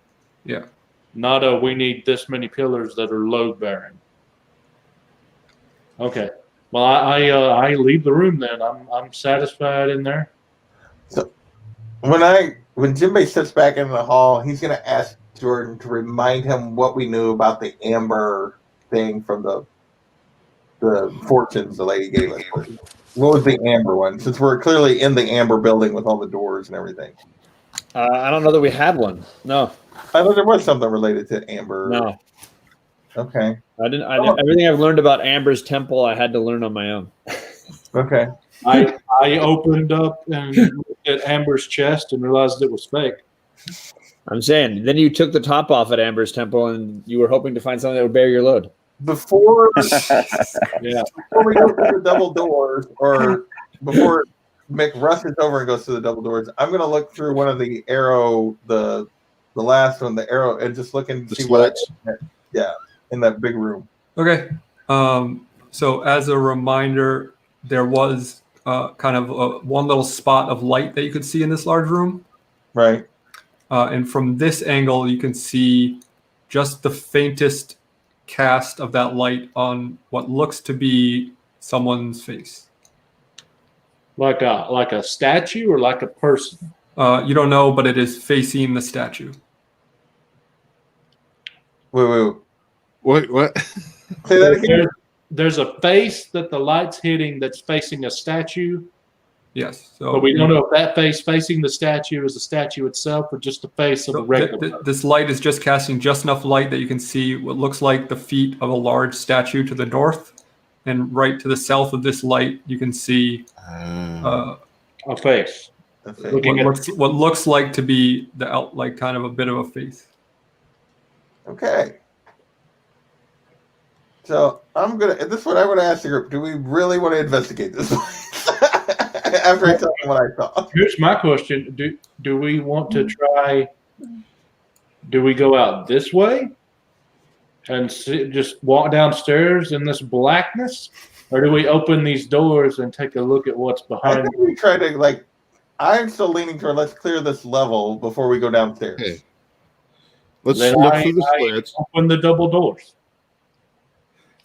Yeah. Not a we need this many pillars that are load bearing. Okay. Well, I leave the room then. I'm satisfied in there. So when Jinbei sits back in the hall, he's going to ask Jordan to remind him what we knew about the amber thing from the fortunes the lady gave us. What was the amber one? Since we're clearly in the amber building with all the doors and everything. I don't know that we had one. No. I thought there was something related to amber. No. Okay. Everything I've learned about Amber's temple, I had to learn on my own. Okay. I opened up and looked at Amber's chest and realized it was fake. I'm saying, then you took the top off at Amber's temple and you were hoping to find something that would bear your load. Before we go through the double doors, or before Mick rushes over and goes through the double doors, I'm going to look through one of the arrow, the last one, the arrow, and just look and see slits. In that big room. Okay. So as a reminder, there was kind of one little spot of light that you could see in this large room. Right. And from this angle, you can see just the faintest cast of that light on what looks to be someone's face. Like a statue or like a person? You don't know, but it is facing the statue. Wait. What? Say that again. There's a face that the light's hitting that's facing a statue. Yes. So But we don't know if that face facing the statue is the statue itself or just the face of a regular. This light is just casting just enough light that you can see what looks like the feet of a large statue to the north, and right to the south of this light, you can see a face. what looks like to be kind of a bit of a face. Okay. So this is what I would ask the group. Do we really want to investigate this after I tell them what I saw? Here's my question. Do we want to try, do we go out this way and just walk downstairs in this blackness? Or do we open these doors and take a look at what's I behind think we try to I'm still leaning toward let's clear this level before we go downstairs. Okay. Let's Then look through the slits. Open the double doors.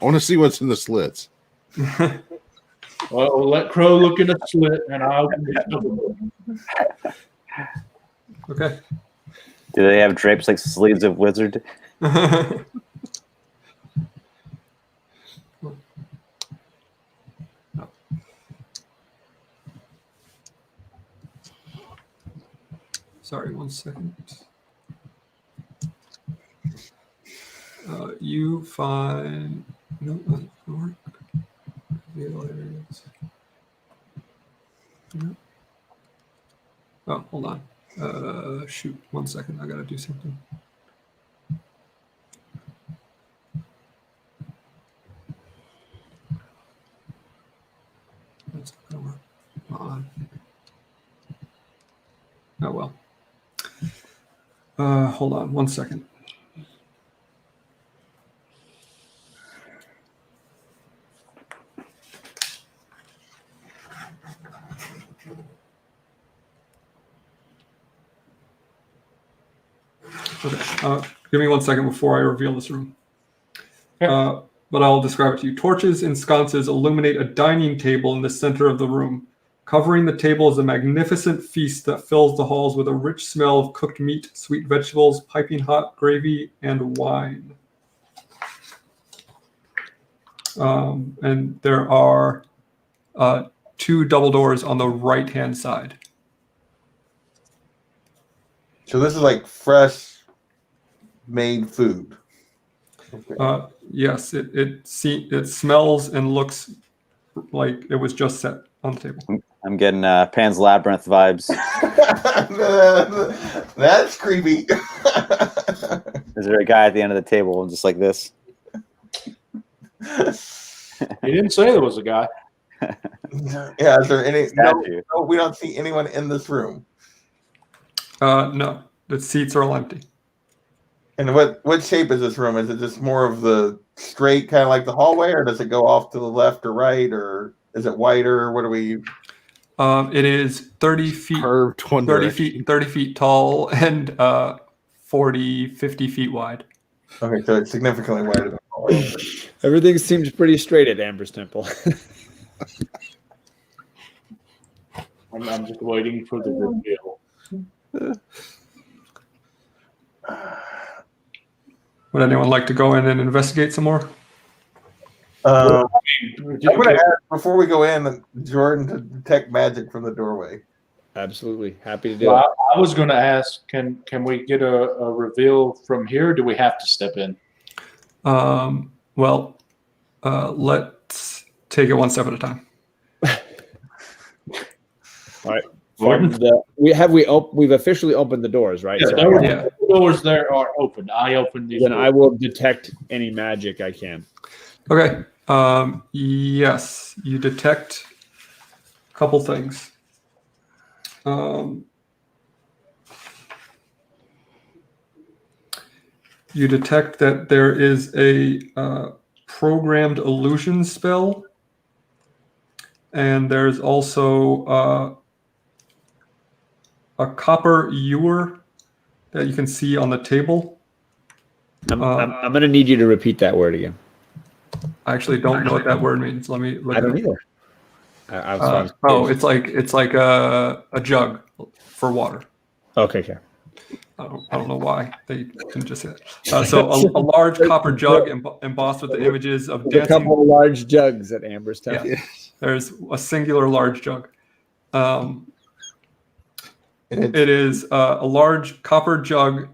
I want to see what's in the slits. Well, let Crow look in a slit, and I'll open the double door. Okay. Do they have drapes like sleeves of wizard? Sorry, 1 second. You find no that doesn't work. Reveal areas. No. Oh, hold on. Shoot, 1 second. I gotta do something. That's not gonna work. Come on. Oh well. Hold on 1 second. Okay. Give me 1 second before I reveal this room. But I'll describe it to you. Torches and sconces illuminate a dining table in the center of the room. Covering the table is a magnificent feast that fills the halls with a rich smell of cooked meat, sweet vegetables, piping hot gravy, and wine. And there are 2 double doors on the right-hand side. So this is like fresh made food. Yes, it smells and looks like it was just set on the table. I'm getting Pan's Labyrinth vibes. That's creepy. Is there a guy at the end of the table just like this? He didn't say there was a guy. Yeah, is there any? Statue. No, we don't see anyone in this room. No, the seats are all empty. And what shape is this room? Is it just more of the straight, kind of like the hallway, or does it go off to the left or right, or is it wider? What are we? It is 30 feet, Curved one 30 direction. 30 feet tall and 40, 50 feet wide. Okay, so it's significantly wider than the hallway. Everything seems pretty straight at Amber's Temple. I'm just waiting for the reveal. Would anyone like to go in and investigate some more? I'm going to ask before we go in, Jordan, to detect magic from the doorway. Absolutely. Happy to do Well, it. I was going to ask, can we get a reveal from here? Or do we have to step in? Well, let's take it one step at a time. All right. Jordan? We've officially opened the doors, right? Yeah, So Yeah. the doors there are open. I opened these. then doors. I will detect any magic I can. Okay. Yes, you detect a couple things. You detect that there is a programmed illusion spell, and there's also a copper ewer that you can see on the table. I'm going to need you to repeat that word again. I actually don't know what that word means. Let me look. I don't it either. It's like a jug for water. Okay. I don't know why they didn't just say that. So a large copper jug embossed with the images of There's a dancing. couple of large jugs at Amber's Temple. Yeah, there's a singular large jug. It is a large copper jug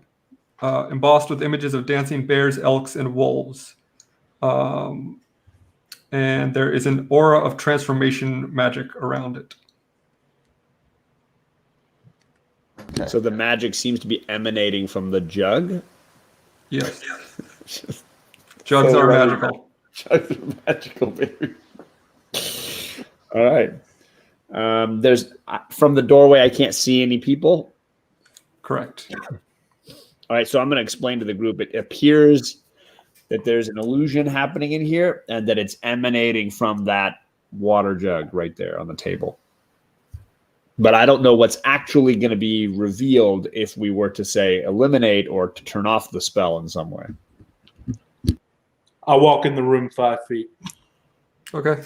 embossed with images of dancing bears, elks, and wolves. And there is an aura of transformation magic around it. Okay. So the magic seems to be emanating from the jug. Yes. Jugs are magical. Jugs are magical, baby. All right. There's from the doorway, I can't see any people. Correct. All right, so I'm going to explain to the group. It appears that there's an illusion happening in here and that it's emanating from that water jug right there on the table. But I don't know what's actually going to be revealed if we were to say eliminate or to turn off the spell in some way. I walk in the room 5 feet. Okay.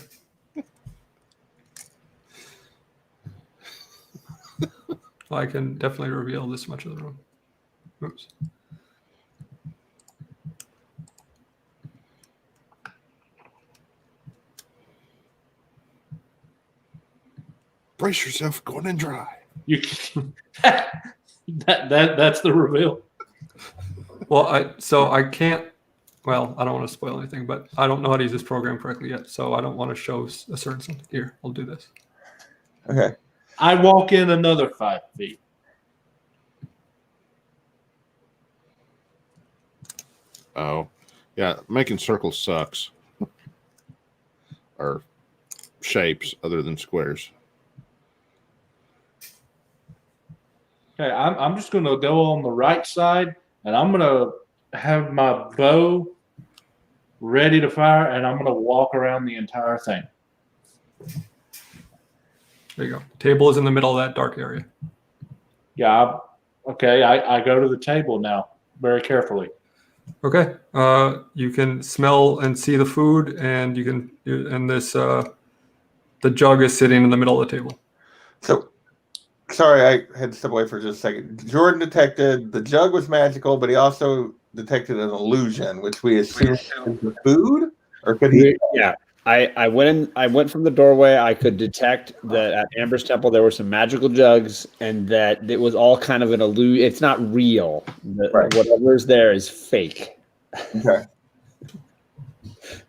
Well, I can definitely reveal this much of the room. Oops. Brace yourself, going in dry. You that's the reveal. Well, I can't. Well, I don't want to spoil anything, but I don't know how to use this program correctly yet, so I don't want to show a certain something. Here, I'll do this. Okay. I walk in another 5 feet. Oh, yeah. Making circles sucks. Or shapes other than squares. Okay, I'm just going to go on the right side, and I'm going to have my bow ready to fire, and I'm going to walk around the entire thing. There you go. Table is in the middle of that dark area. Yeah. I go to the table now very carefully. Okay. You can smell and see the food, and the jug is sitting in the middle of the table. So, sorry, I had to step away for just a second. Jordan detected the jug was magical, but he also detected an illusion, which we assume is the food, or could he? Yeah. I went from the doorway. I could detect that at Amber's temple there were some magical jugs, and that it was all kind of an illusion. It's not real. Right. Whatever's there is fake. Okay.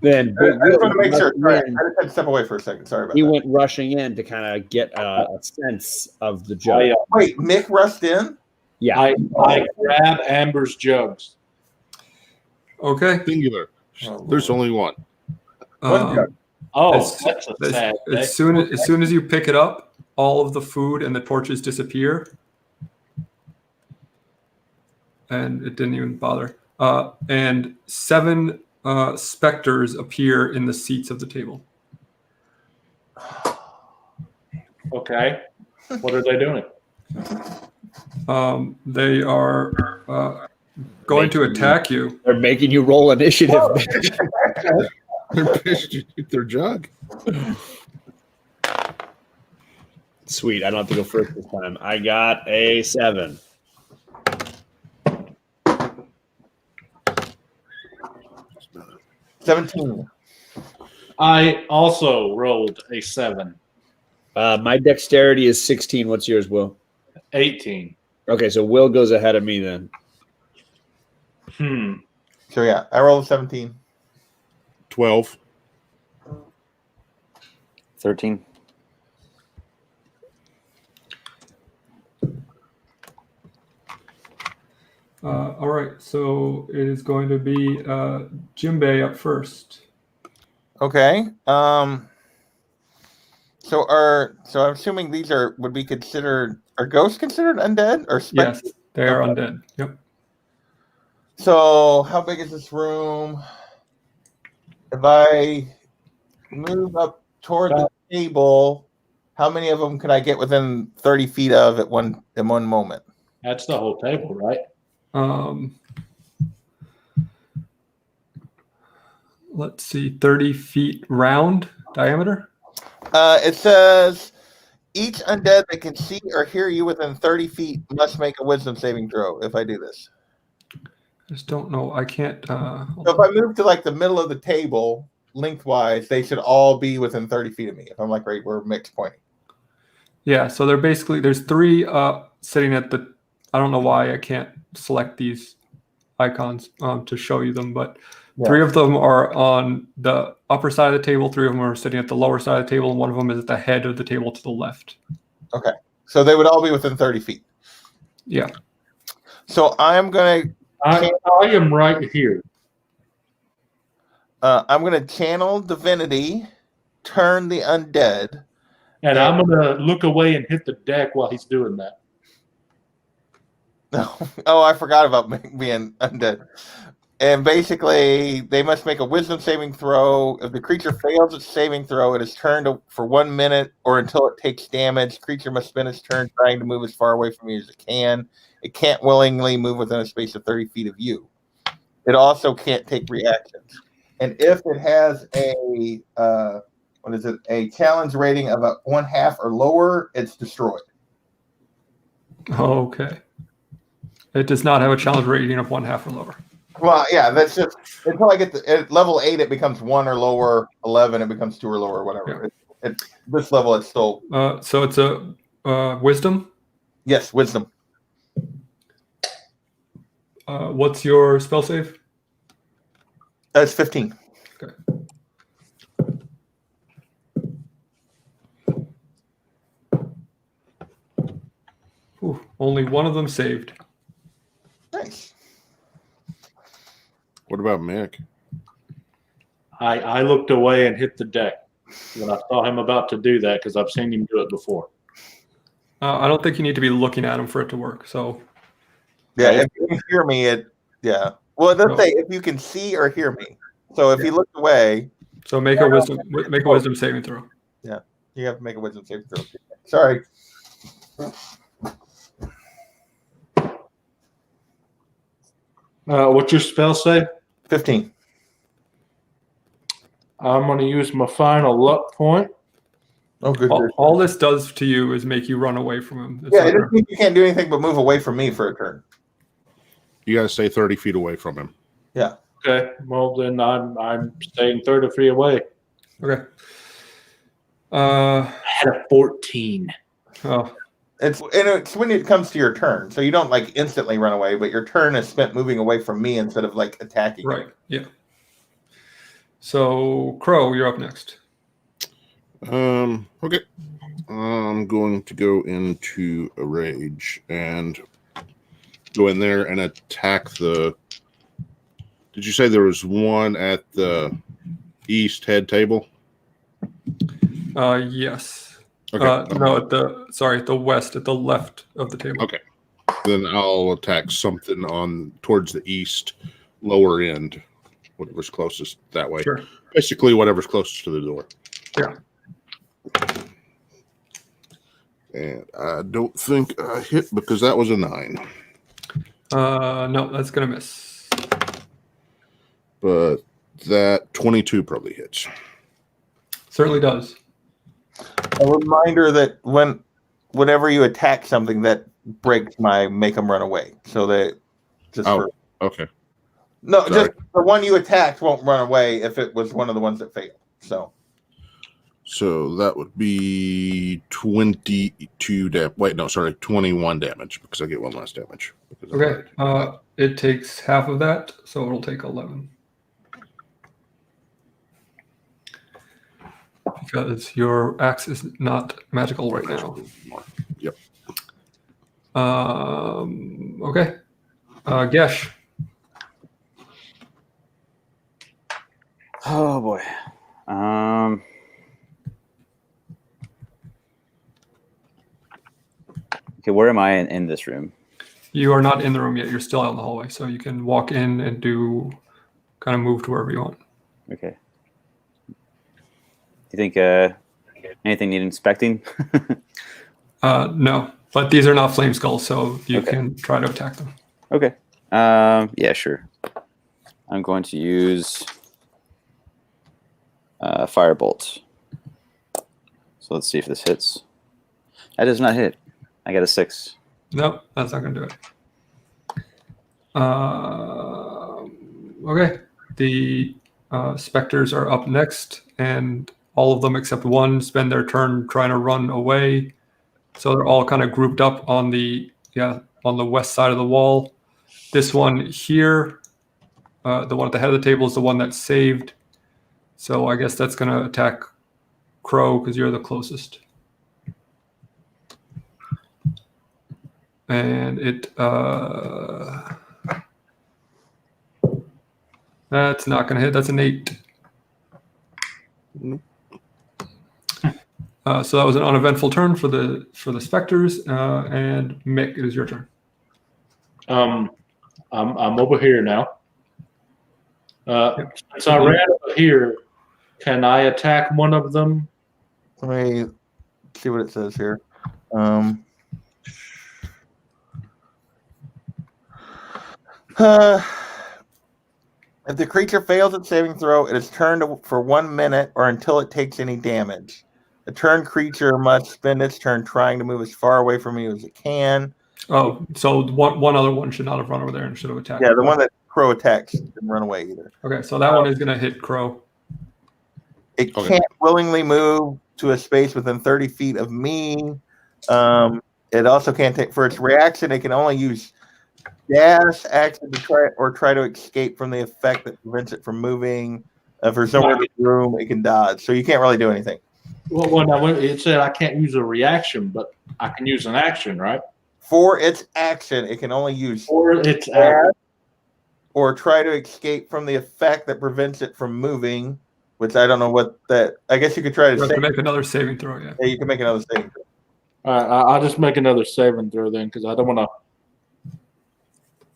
Then I just want to make sure. Sorry, I just had to step away for a second. Sorry about he that. went rushing in to kind of get a sense of the jug. Wait, Mick rushed in? Yeah. I grab Amber's jugs. Okay. Singular. There's only one. Oh, As- that's a sad day. As soon as you pick it up, all of the food and the torches disappear, and it didn't even bother. And 7 specters appear in the seats of the table. Okay. What are they doing? They are going to attack you. They're making you roll initiative. They're pissed you took their jug. Sweet. I don't have to go first this time. I got a 7. $17. I also rolled a 7. My dexterity is 16. What's yours, Will? 18. Okay, so Will goes ahead of me then. So yeah, I rolled a 17. 12. 13. All right, so it is going to be Jimbei up first. Okay. So I'm assuming these would be considered, are ghosts considered undead or Yes, specters? they are Okay. undead. Yep. So how big is this room? If I move up toward the table, how many of them could I get within 30 feet of in one moment? That's the whole table, right? Let's see, 30 feet round diameter. It says each undead that can see or hear you within 30 feet must make a wisdom saving throw if I do this. Just don't know. I can't. So if I move to like the middle of the table lengthwise, they should all be within 30 feet of me. If I'm like right where Mick's pointing. Yeah, so they're basically, there's 3 sitting at the, I don't know why I can't select these icons to show you them, but 3 of them are on the upper side of the table, 3 of them are sitting at the lower side of the table, and one of them is at the head of the table to the left. Okay. So they would all be within 30 feet. Yeah. So I'm going to I am right here. I'm going to channel divinity, turn the undead. And I'm going to look away and hit the deck while he's doing that. Oh, I forgot about being undead. And basically, they must make a wisdom saving throw. If the creature fails its saving throw, it is turned for 1 minute or until it takes damage. Creature must spend its turn trying to move as far away from you as it can. It can't willingly move within a space of 30 feet of you. It also can't take reactions. And if it has a a challenge rating of a 1/2 or lower, it's destroyed. Okay. It does not have a challenge rating of 1/2 or lower. Well, yeah, that's just until I get at level 8, it becomes 1 or lower. 11, it becomes 2 or lower, whatever. Yeah. This level, it's still. So it's a wisdom. Yes, wisdom. What's your spell save? That's 15. Okay. Ooh, only one of them saved. Nice. What about Mick? I looked away and hit the deck when I saw him about to do that because I've seen him do it before. I don't think you need to be looking at him for it to work. So Yeah, if you can hear me, yeah. Well, it does say if you can see or hear me. So if he looked away. So make a wisdom saving throw. Yeah, you have to make a wisdom saving throw. Sorry. What's your spell save? 15. I'm going to use my final luck point. Oh, good. All this does to you is make you run away from him. Yeah, it doesn't mean you can't do anything but move away from me for a turn. You got to stay 30 feet away from him. Yeah. Okay. Well, then I'm staying 30 feet away. Okay. I had a 14. Oh. It's when it comes to your turn, so you don't like instantly run away, but your turn is spent moving away from me instead of like attacking. Right. Yeah. So Crow, you're up next. Okay. I'm going to go into a rage and go in there and attack the. Did you say there was one at the east head table? Yes. Okay. No, at the west, at the left of the table. Okay. Then I'll attack something towards the east lower end, whatever's closest that way. Sure. Basically, whatever's closest to the door. Yeah. And I don't think I hit because that was a 9. No, that's gonna miss. But that 22 probably hits. Certainly does. A reminder that whenever you attack something, that breaks my make them run away. So that just okay. No, Sorry. just the one you attacked won't run away if it was one of the ones that failed. So that would be 22 Wait, no, sorry, 21 damage because I get one less damage. Okay. It takes half of that, so it'll take 11. Because your axe is not magical right now. Yep. Okay. Gesh. Oh boy. Okay, where am I in this room? You are not in the room yet. You're still out in the hallway, so you can walk in and kind of move to wherever you want. Okay. Do you think anything need inspecting? No, but these are not flame skulls, so you can try to attack them. Okay. Yeah, sure. I'm going to use firebolt. So let's see if this hits. That does not hit. I got a 6. No, that's not going to do it. Okay. The specters are up next, and all of them except one spend their turn trying to run away. So they're all kind of grouped up on the west side of the wall. This one here, the one at the head of the table, is the one that's saved. So I guess that's going to attack Crow because you're the closest. And that's not going to hit. That's an 8. Nope. So that was an uneventful turn for the specters. And Mick, it is your turn. I'm over here now. Since I ran over here, can I attack one of them? Let me see what it says here. If the creature fails its saving throw, it is turned for 1 minute or until it takes any damage. A turned creature must spend its turn trying to move as far away from you as it can. Oh, so one other one should not have run over there and should have attacked. Yeah, the one that Crow attacks didn't run away either. Okay, so that one is going to hit Crow. It can't willingly move to a space within 30 feet of me. It also can't take, for its reaction, it can only use dash action to try to escape from the effect that prevents it from moving. If there's nowhere in the room, it can dodge. So you can't really do anything. Well, now it said I can't use a reaction, but I can use an action, right? For its action, it can only use Its dash or try to escape from the effect that prevents it from moving, which I don't know what that. I guess you could try You have to to make another saving throw. Yeah. Yeah, you can make another saving throw. All right, I'll just make another saving throw then, because I don't want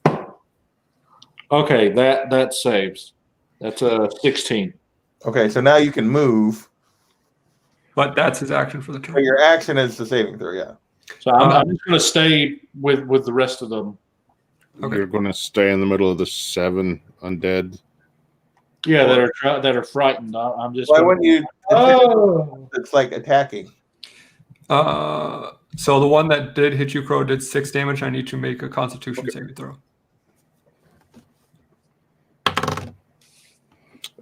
to. Okay, that saves. That's a 16. Okay, so now you can move. But that's his action for the But turn. your action is the saving throw, yeah. So I'm just going to stay with the rest of them. Okay. You're going to stay in the middle of the 7 undead. Yeah, that are frightened. I'm just. Why wouldn't you? Oh. It's like attacking. So the one that did hit you, Crow, did 6 damage. I need to make a Constitution saving throw.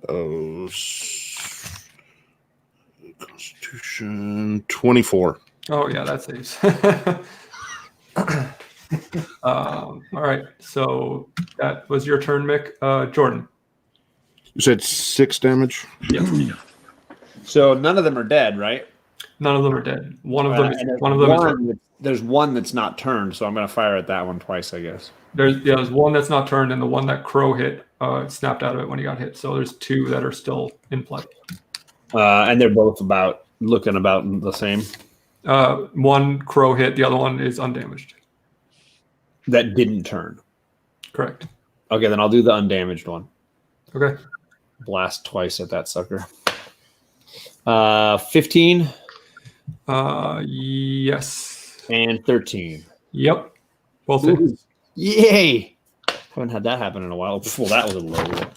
Oh, Constitution 24. Oh yeah, that saves. All right, so that was your turn, Mick. Jordan. You said 6 damage? Yeah. So none of them are dead, right? None of them are dead. One of them is. And One of them is. there's one that's not turned, so I'm going to fire at that one twice, I guess. There's one that's not turned, and the one that Crow hit snapped out of it when he got hit. So there's 2 that are still in play. And they're both looking about the same. One Crow hit, the other one is undamaged. That didn't turn. Correct. Okay, then I'll do the undamaged one. Okay. Blast twice at that sucker. 15 Yes. and 13. Yep. Both hits. Yay! Haven't had that happen in a while. Well, that was a low roll.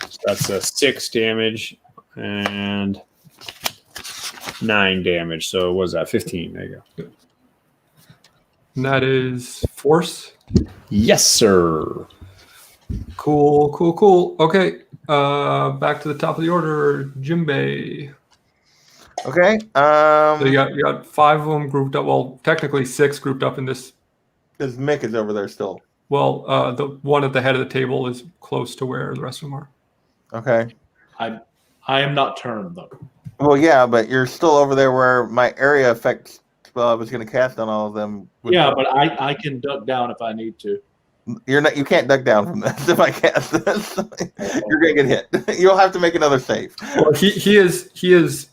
So that's a 6 damage and 9 damage. So what was that? 15. There you go. And that is force. Yes, sir. Cool. Okay. Back to the top of the order, Jimbei. Okay. So you got 5 of them grouped up. Well, technically 6 grouped up in this. Because Mick is over there still. Well, the one at the head of the table is close to where the rest of them are. Okay. I am not turned though. Well, yeah, but you're still over there where my area effect spell I was going to cast on all of them. Yeah, but I can duck down if I need to. You're not. You can't duck down from this if I cast this. You're going to get hit. You'll have to make another save. Well, he is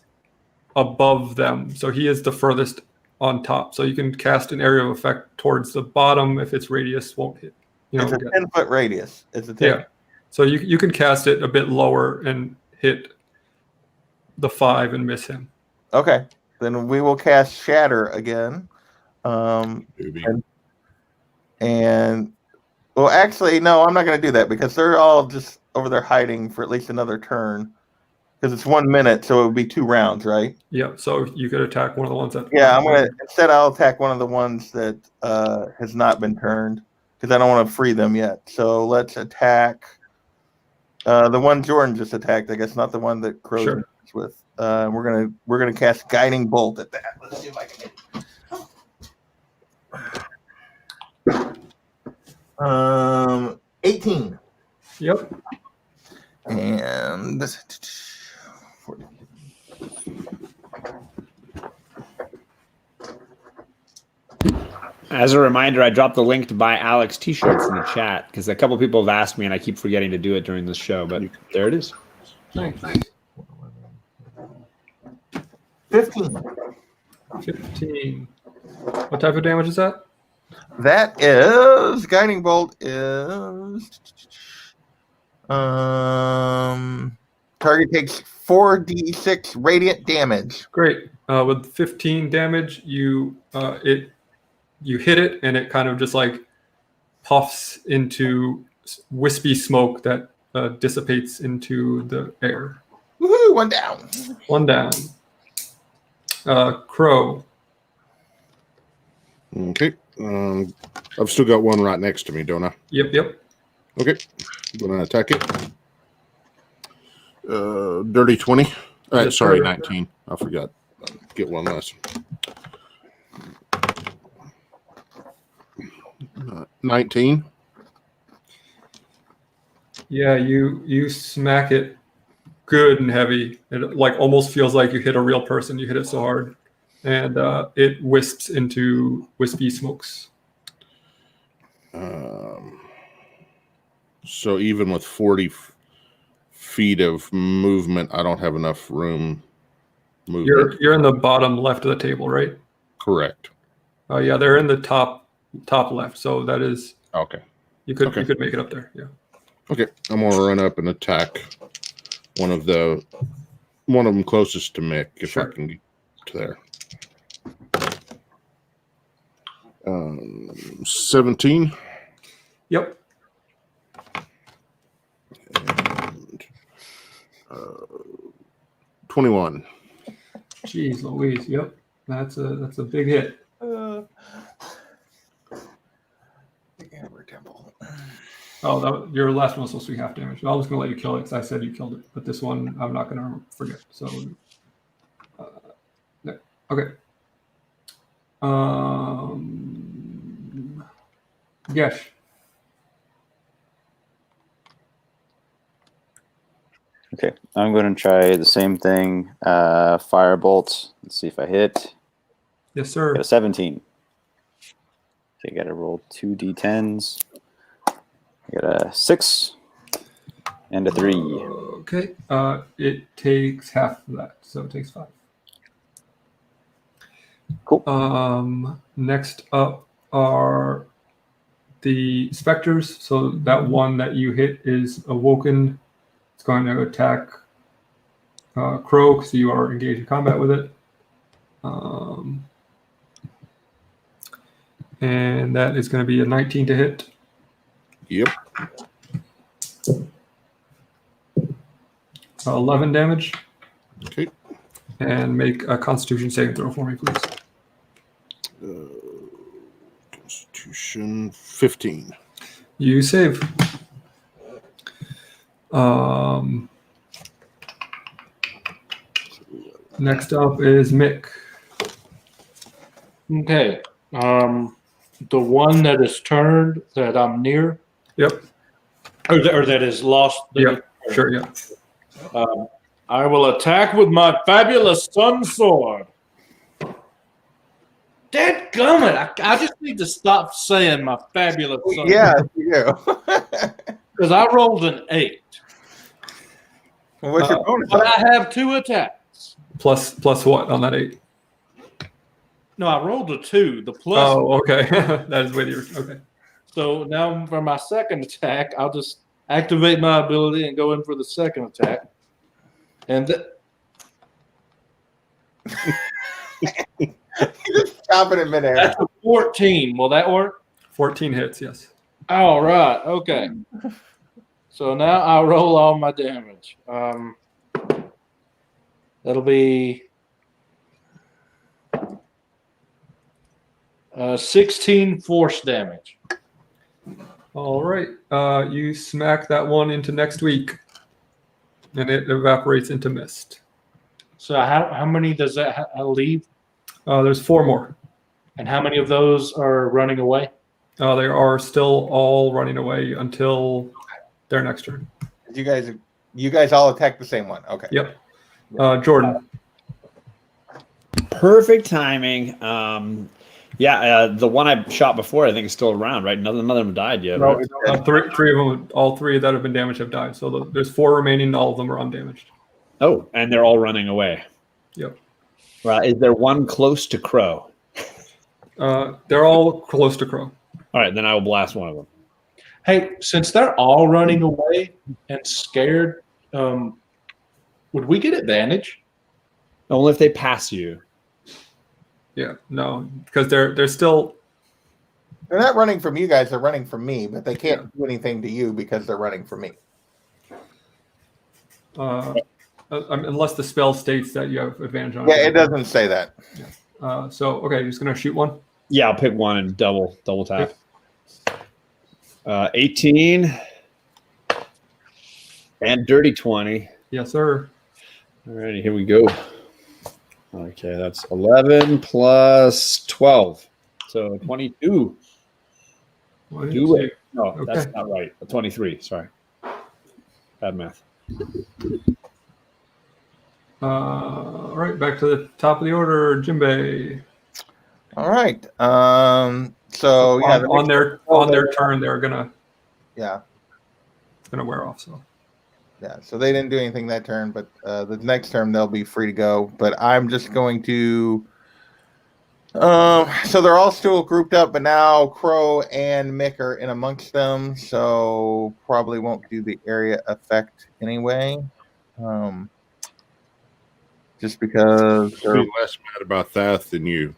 above them, so he is the furthest on top. So you can cast an area of effect towards the bottom if its radius won't hit. It's a 10-foot radius. It's a 10. Yeah. So you can cast it a bit lower and hit the 5 and miss him. Okay. Then we will cast Shatter again. Maybe. And well, actually, no, I'm not going to do that because they're all just over there hiding for at least another turn. Because it's 1 minute, so it would be 2 rounds, right? Yeah. So you could attack one of the ones that. Yeah, I'll attack one of the ones that has not been turned because I don't want to free them yet. So let's attack the one Jordan just attacked. I guess not the one that Crow's with. We're gonna cast Guiding Bolt at that. Let's see if I can hit. 18. Yep. And this. As a reminder, I dropped the link to buy Alex t-shirts in the chat because a couple people have asked me and I keep forgetting to do it during this show, but there it is. Nice. 15. 15. What type of damage is that? That is Guiding Bolt is Target takes 4d6 radiant damage. Great. With 15 damage, you hit it, and it kind of just like puffs into wispy smoke that dissipates into the air. Woohoo! One down. One down. Crow. Okay. I've still got one right next to me, don't I? Yep. Okay. Gonna attack it. Dirty 20. Yes, Sorry, sir. 19. I forgot. Get one less. 19. Yeah, you smack it good and heavy. It like almost feels like you hit a real person. You hit it so hard, and it wisps into wispy smokes. So even with 40 feet of movement, I don't have enough room. Movement. You're in the bottom left of the table, right? Correct. Yeah, they're in the top left. So that is Okay. you could Okay. make it up there. Yeah. Okay. I'm gonna run up and attack one of them closest to Mick if Sure. I can get to there. 17. Yep. And 21. Jeez Louise. Yep. That's a big hit. Amber Temple. Oh, your last one was supposed to be half damage. I was going to let you kill it because I said you killed it, but this one I'm not going to forget. So, no. Okay. Gesh. Okay, I'm going to try the same thing. Firebolt. Let's see if I hit. Yes, sir. Got a 17. Okay, got to roll 2d10s. I got a 6 and a 3. Okay. It takes half of that, so it takes 5. Cool. Next up are the specters. So that one that you hit is awoken. It's going to attack Crow because you are engaged in combat with it. And that is going to be a 19 to hit. Yep. 11 damage. Okay. And make a Constitution saving throw for me, please. Constitution 15. You save. Next up is Mick. Okay. The one that is turned that I'm near, Yep. or that is lost. Yep. Sure. Yeah. I will attack with my fabulous sun sword. Dadgummit, I just need to stop saying my fabulous sun Yeah, sword. you do. Because I rolled an 8. Well, what's your bonus? But I have 2 attacks. Plus what on that 8? No, I rolled a 2. The plus. Oh, okay. That is with your okay. So now for my second attack, I'll just activate my ability and go in for the second attack. And Just stop it in midair. that's a 14. Will that work? 14 hits. Yes. All right. Okay. So now I'll roll all my damage. That'll be 16 force damage. All right. You smack that one into next week, and it evaporates into mist. So how many does that leave? There's 4 more. And how many of those are running away? They are still all running away until their next turn. You guys all attack the same one. Okay. Yep. Jordan. Perfect timing. The one I shot before, I think, is still around, right? None of them died yet. No, Right? Three of them, all 3 that have been damaged have died. So there's 4 remaining. All of them are undamaged. Oh, and they're all running away. Yep. Is there one close to Crow? They're all close to Crow. All right, then I will blast one of them. Hey, since they're all running away and scared, would we get advantage? Only if they pass you. Yeah, no, because they're still. They're not running from you guys. They're running from me, but they can't do anything to you because they're running from me. Unless the spell states that you have advantage on. Yeah, it doesn't say that. So okay, you're just gonna shoot one. Yeah, I'll pick one and double tap. 18 and dirty 20. Yes, sir. Alrighty, here we go. Okay, that's 11 plus 12. So 22. Do it. No, Okay. that's not right. 23. Sorry. Bad math. All right, back to the top of the order, Jimbei. All right. So yeah, on their turn, they're gonna it's gonna wear off. So yeah, so they didn't do anything that turn, but the next turn they'll be free to go. But I'm just going to. So they're all still grouped up, but now Crow and Mick are in amongst them, so probably won't do the area effect anyway. Just because I'd be less mad about that than you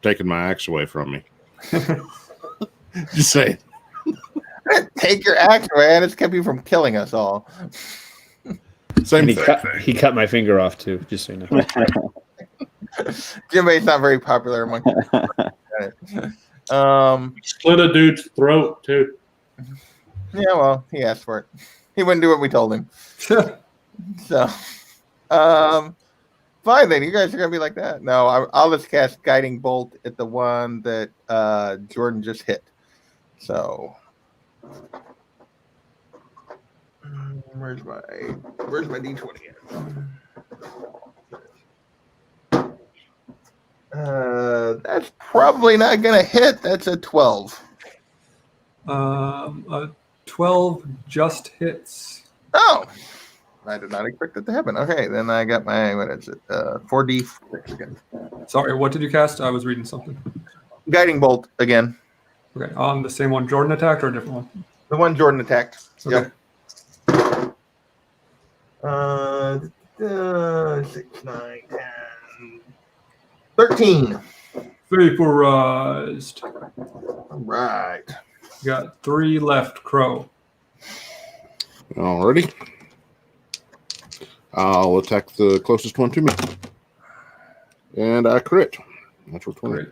taking my axe away from me. Just say, take your axe away, and it's kept you from killing us all. same And thing. he cut my finger off too, just so you know. Jimbei's not very popular among Split a dude's throat too. yeah, well, he asked for it. He wouldn't do what we told him. So, fine then. You guys are gonna be like that. No, I'll just cast Guiding Bolt at the one that Jordan just hit. So, where's my D20 at? That's probably not gonna hit. That's a 12. a 12 just hits. Oh, I did not expect that to happen. Okay, then I got my, what is it? 4D6 again. Sorry, what did you cast? I was reading something. Guiding Bolt again. Okay, on the same one Jordan attacked or a different one? The one Jordan attacked. Okay. Yep. 6, 9, 10, 13. Vaporized. All right. You got 3 left, Crow. Alrighty. I'll attack the closest one to me. And I crit. Natural 20. Great.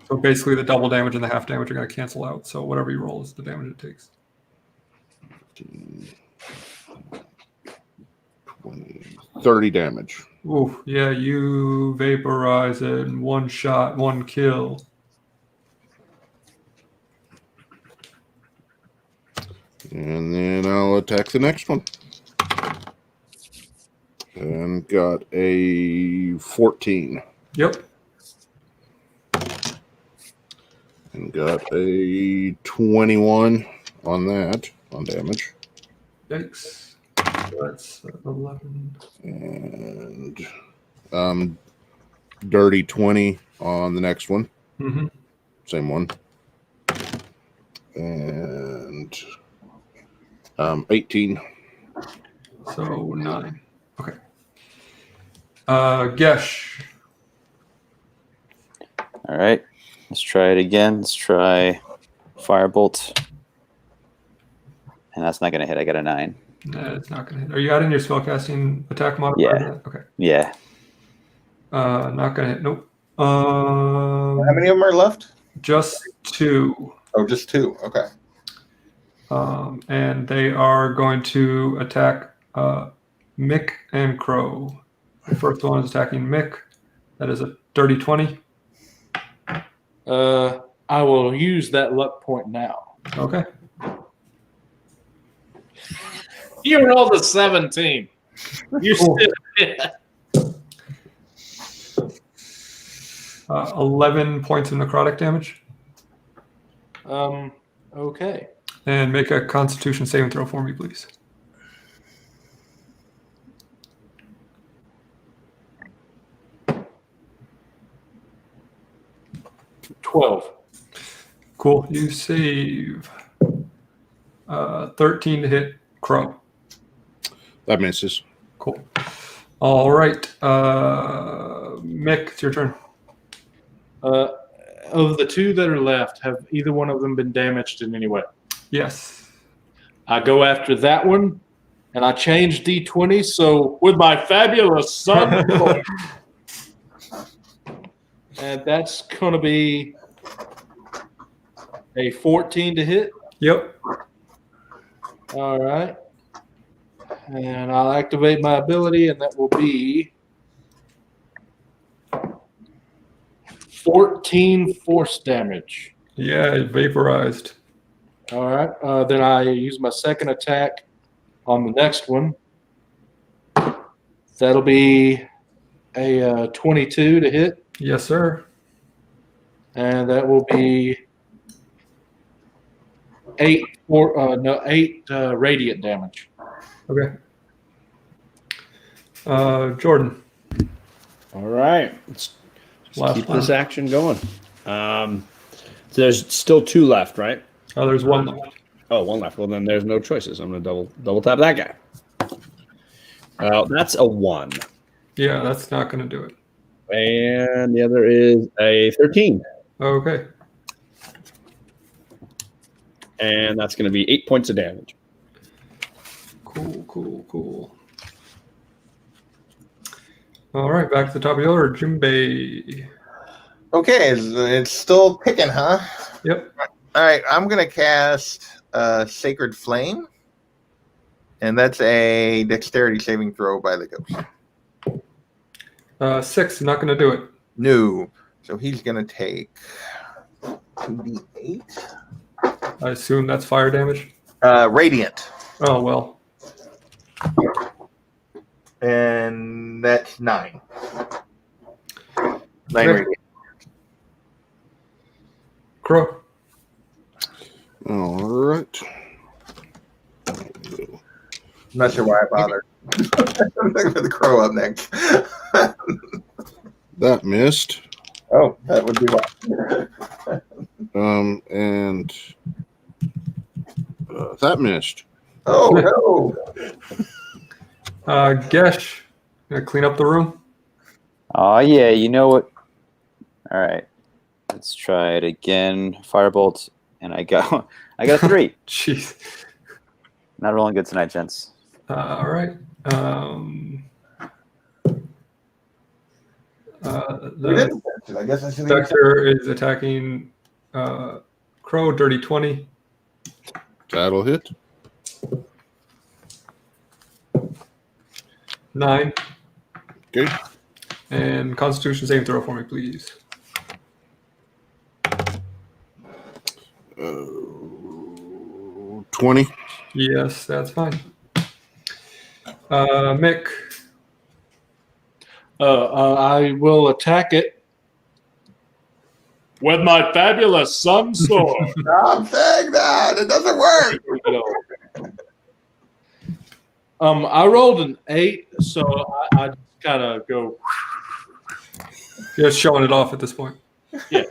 So basically the double damage and the half damage are going to cancel out. So whatever you roll is the damage it takes. 20, 30 damage. Ooh, yeah, you vaporize it in 1 shot, 1 kill. And then I'll attack the next one. And got a 14. Yep. And got a 21 on that, on damage. Yikes. That's 11. And dirty 20 on the next one. Mm-hmm. Same one. And 18. So 9. Okay. Gesh. All right. Let's try it again. Let's try Firebolt. And that's not going to hit. I got a 9. Nah, it's not going to hit. Are you adding your spellcasting attack modifier? Yeah. to that? Okay. Yeah. Not going to hit. Nope. How many of them are left? Just 2. Oh, just 2. Okay. And they are going to attack Mick and Crow. The first one is attacking Mick. That is a dirty 20. I will use that luck point now. Okay. You rolled a 17. You Cool. still 11 points of necrotic damage. Okay. And make a Constitution saving throw for me, please. 12. Cool. You save 13 to hit Crow. That misses. Cool. All right. Mick, it's your turn. Of the two that are left, have either one of them been damaged in any way? Yes. I go after that one, and I change D20. So with my fabulous son, and that's going to be a 14 to hit. Yep. All right. And I'll activate my ability, and that will be 14 force damage. Yeah, it vaporized. All right. Then I use my second attack on the next one. That'll be a 22 to hit, Yes, sir. and that will be 8 radiant damage. Okay. Jordan. All right. Let's Last keep one. this action going. So there's still 2 left, right? Oh, there's one left. Oh, 1 left. Well, then there's no choices. I'm going to double tap that guy. That's a 1. Yeah, that's not going to do it. And the other is a 13. Okay. And that's going to be 8 points of damage. Cool. All right, back to the top of the order. Jimbei. Okay, it's still picking, huh? Yep. All right, I'm going to cast Sacred Flame. And that's a dexterity saving throw by the ghost. 6, not going to do it. No. So he's going to take 2d8. I assume that's fire damage. Radiant. Oh, well. And that's 9. 9 Okay. radiant. Crow. All right. I'm not sure why I bothered. I'm looking for the crow up next. That missed. Oh, that would be why. And that missed. Oh, no. Gesh. Gonna clean up the room. Oh yeah, you know what? All right, let's try it again. Firebolt, and I got a 3. Jeez. Not rolling good tonight, gents. All right. We The didn't catch it. I guess I should have. Spectre is attacking Crow, dirty 20. That'll hit. 9. Okay. And Constitution saving throw for me, please. 20. Yes, that's fine. Mick. I will attack it with my fabulous sun sword. Stop saying that. It doesn't work. I rolled an 8, so I just gotta go. You're just showing it off at this point. Yeah.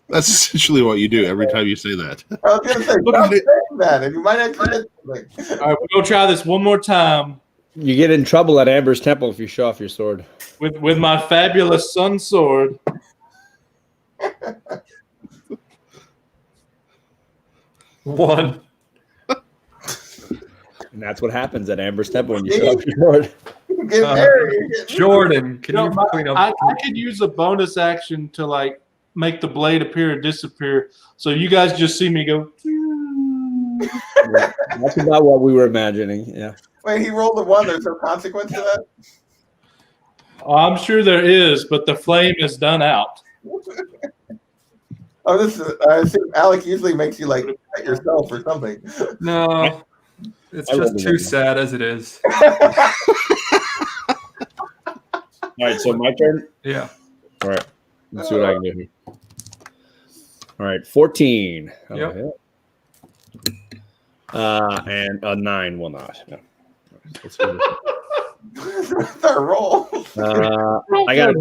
That's essentially what you do every time you say that. I was going to say, stop saying that. And you might actually hit something. All right, we're gonna try this one more time You get in trouble at Amber's Temple if you show off your sword. with my fabulous sun sword. 1. And that's what happens at Amber's Temple when you show off your sword. Get married. Jordan, can you No, clean up? I could use a bonus action to like make the blade appear and disappear. So you guys just see me go. That's about what we were imagining. Yeah. Wait, he rolled a 1. There's no consequence to that? I'm sure there is, but the flame is done out. Oh, this is, I assume Alec usually makes you like at yourself or something. No. It's I just rolled a too 1. sad as it is. All right, so my turn. Yeah. All right, let's see what I can do here. All right, 14. Yep. And a 9 will not. No. Let's do this. That's our roll. I got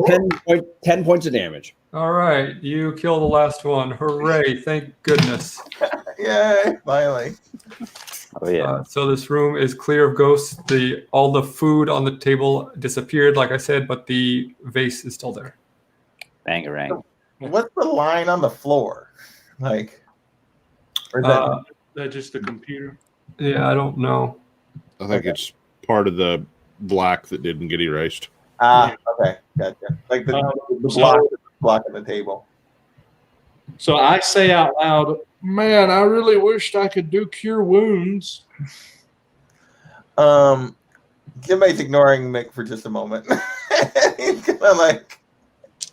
10 points of damage. All right, you kill the last one. Hooray! Thank goodness. Yay! Finally. Oh yeah. So this room is clear of ghosts. All the food on the table disappeared, like I said, but the vase is still there. Bangarang. What's the line on the floor? Like, or is that That's just the computer. Yeah, I don't know. I think it's part of the black that didn't get erased. okay, gotcha. Like the block on the table. So I say out loud, man, I really wished I could do cure wounds. Somebody's ignoring Mick for just a moment. He's gonna like.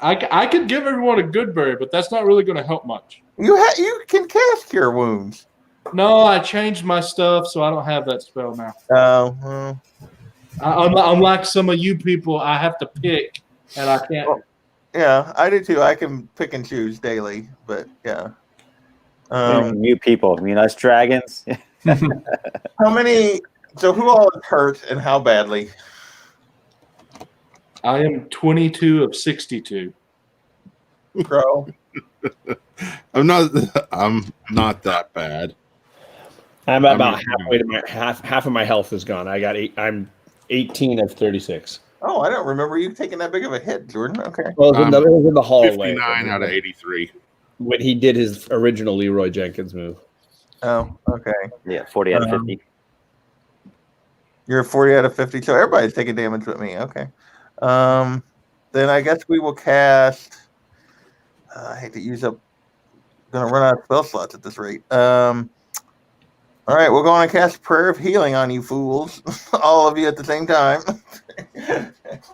I could give everyone a good berry, but that's not really going to help much. You can cast cure wounds. No, I changed my stuff, so I don't have that spell now. Oh, well. I'm like some of you people. I have to pick, and I can't. Yeah, I do too. I can pick and choose daily, but yeah. You people, I mean us dragons. How many? So who all is hurt and how badly? I am 22 of 62. Crow. I'm not that bad. I'm about halfway to my half of my health is gone. I'm 18 of 36. Oh, I don't remember you taking that big of a hit, Jordan. Okay. Well, it was in the hallway. 59 out of 83. When he did his original Leroy Jenkins move. Oh, okay. Yeah, 40 out of 50. You're 40 out of 50, so everybody's taking damage with me. Okay. Then I guess we will cast. I hate to use up. Gonna run out of spell slots at this rate. All right, we're going to cast Prayer of Healing on you fools, all of you at the same time.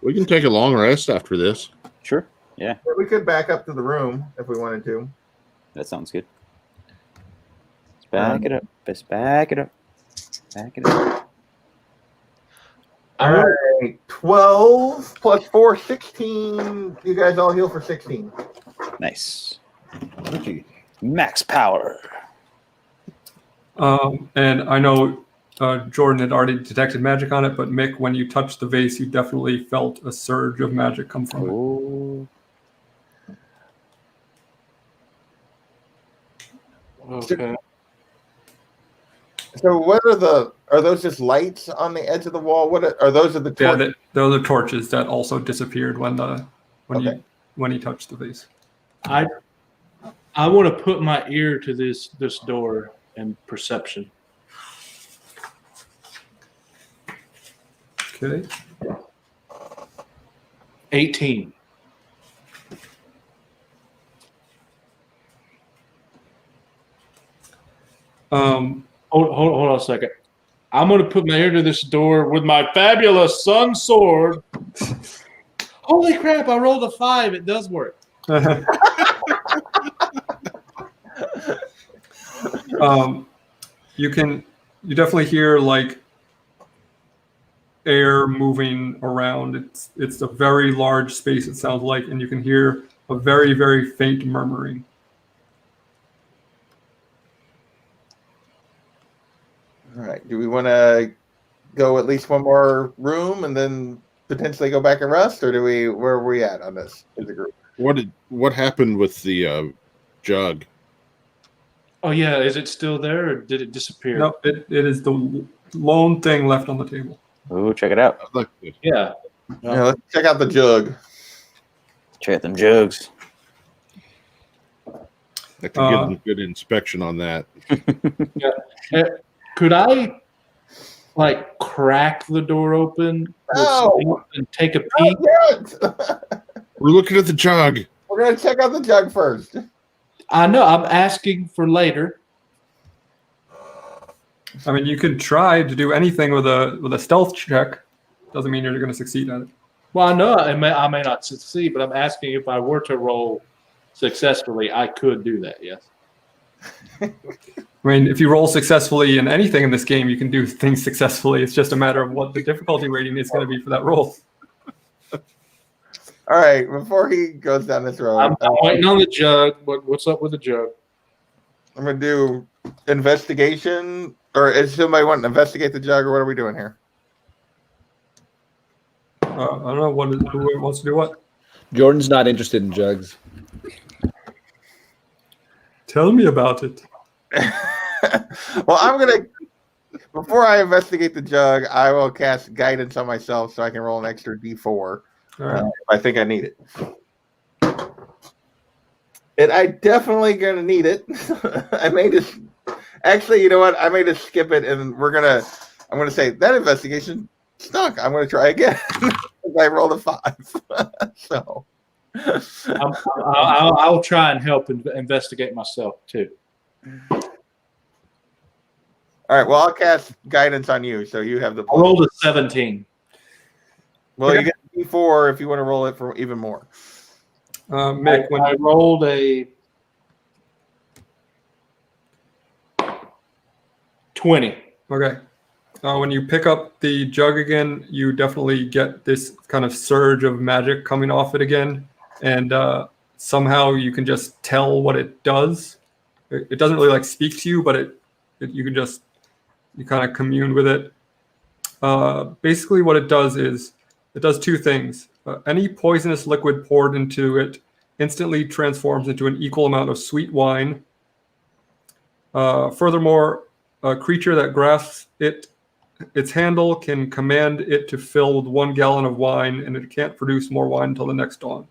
We can take a long rest after this. Sure. Yeah, We could back up to the room if we wanted to. that sounds good. Let's back it up. Let's back it up. Back it up. All right, 12 plus 4, 16. You guys all heal for 16. Nice. Max power. And I know Jordan had already detected magic on it, but Mick, when you touched the vase, you definitely felt a surge of magic come from it. Ooh. Okay. So what are those just lights on the edge of the wall? What are those? Are the torches? Yeah, those are torches that also disappeared when you touched the vase. I want to put my ear to this door and perception. Okay. 18. Hold on a second. I'm going to put my ear to this door with my fabulous sun sword. Holy crap, I rolled a 5. It does work. You definitely hear like air moving around. It's a very large space, it sounds like, and you can hear a very, very faint murmuring. All right. Do we want to go at least one more room and then potentially go back and rest, or where are we at on this as a group? What happened with the jug? Oh, yeah. Is it still there or did it disappear? No, it is the lone thing left on the table. Ooh, check it out. Look, Yeah. Yeah, let's check out the jug. Check out them jugs. I can give them a good inspection on that. Yeah. Could I, like, crack the door open No. and take a peek? We're looking at the jug. We're going to check out the jug first. I know. I'm asking for later. I mean, you could try to do anything with a stealth check. Doesn't mean you're going to succeed at it. Well, I know I may not succeed, but I'm asking if I were to roll successfully, I could do that, yes. I mean, if you roll successfully in anything in this game, you can do things successfully. It's just a matter of what the difficulty rating is going to be for that roll. All right, before he goes down this road, I'm waiting on the jug. What's up with the jug? I'm going to do investigation, or is somebody wanting to investigate the jug, or what are we doing here? I don't know who wants to do what. Jordan's not interested in jugs. Tell me about it. Well, I'm gonna. Before I investigate the jug, I will cast guidance on myself so I can roll an extra D4. All right. If I think I need it. And I definitely gonna need it. I may just actually, you know what? I may just skip it, and I'm gonna say that investigation stunk. I'm gonna try again. I rolled a 5. So I'll try and help investigate myself too. all right. Well, I'll cast guidance on you, so you have the. I rolled a 17. Well, you get D4 if you want to roll it for even more. Mick, I rolled a 20. okay. When you pick up the jug again, you definitely get this kind of surge of magic coming off it again, and somehow you can just tell what it does. It doesn't really like speak to you, but you can just you kind of commune with it. Basically, what it does is it does two things. Any poisonous liquid poured into it instantly transforms into an equal amount of sweet wine. Furthermore, a creature that grasps its handle can command it to fill with 1 gallon of wine, and it can't produce more wine until the next dawn.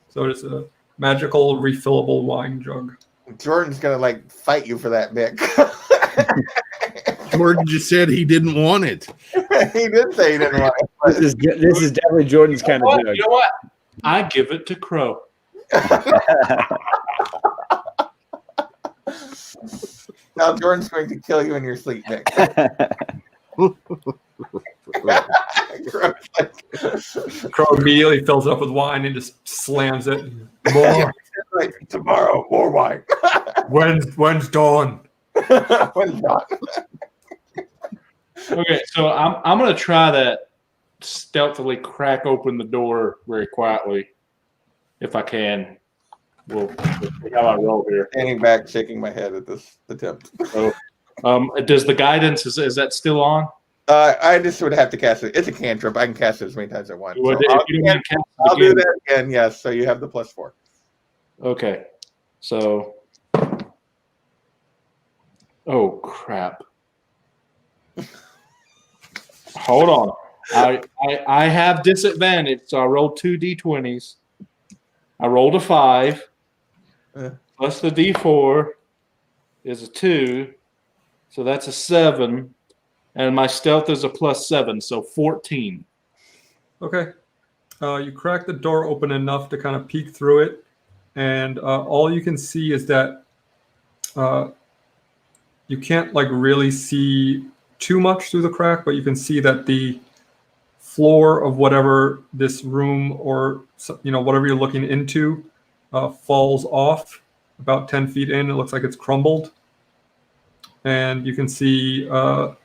So it is a magical refillable wine jug. Jordan's gonna fight you for that, Mick. Jordan just said he didn't want it. He did say he didn't want it. This is definitely Jordan's kind of jug. You know what? I give it to Crow. Now Jordan's going to kill you in your sleep, Mick. Crow immediately fills it up with wine and just slams it. More. Tomorrow, more wine. When's dawn? When's dawn? Okay, so I'm gonna try that stealthily crack open the door very quietly, if I can. We'll see how I roll here. Standing back, shaking my head at this attempt. So, does the guidance is that still on? I just would have to cast it. It's a cantrip. I can cast it as many times as I want. Well, So if I'll, you don't want to cast it I'll do again- that again. Yes. So you have the +4. Okay, so oh crap! Hold on, I have disadvantage, so I rolled 2 d20s. I rolled a 5 plus the d4 is a 2, so that's a 7, and my stealth is a +7, so 14. Okay. You crack the door open enough to kind of peek through it, and all you can see is that you can't really see too much through the crack, but you can see that the floor of whatever this room or whatever you're looking into falls off about 10 feet in. It looks like it's crumbled, and you can see that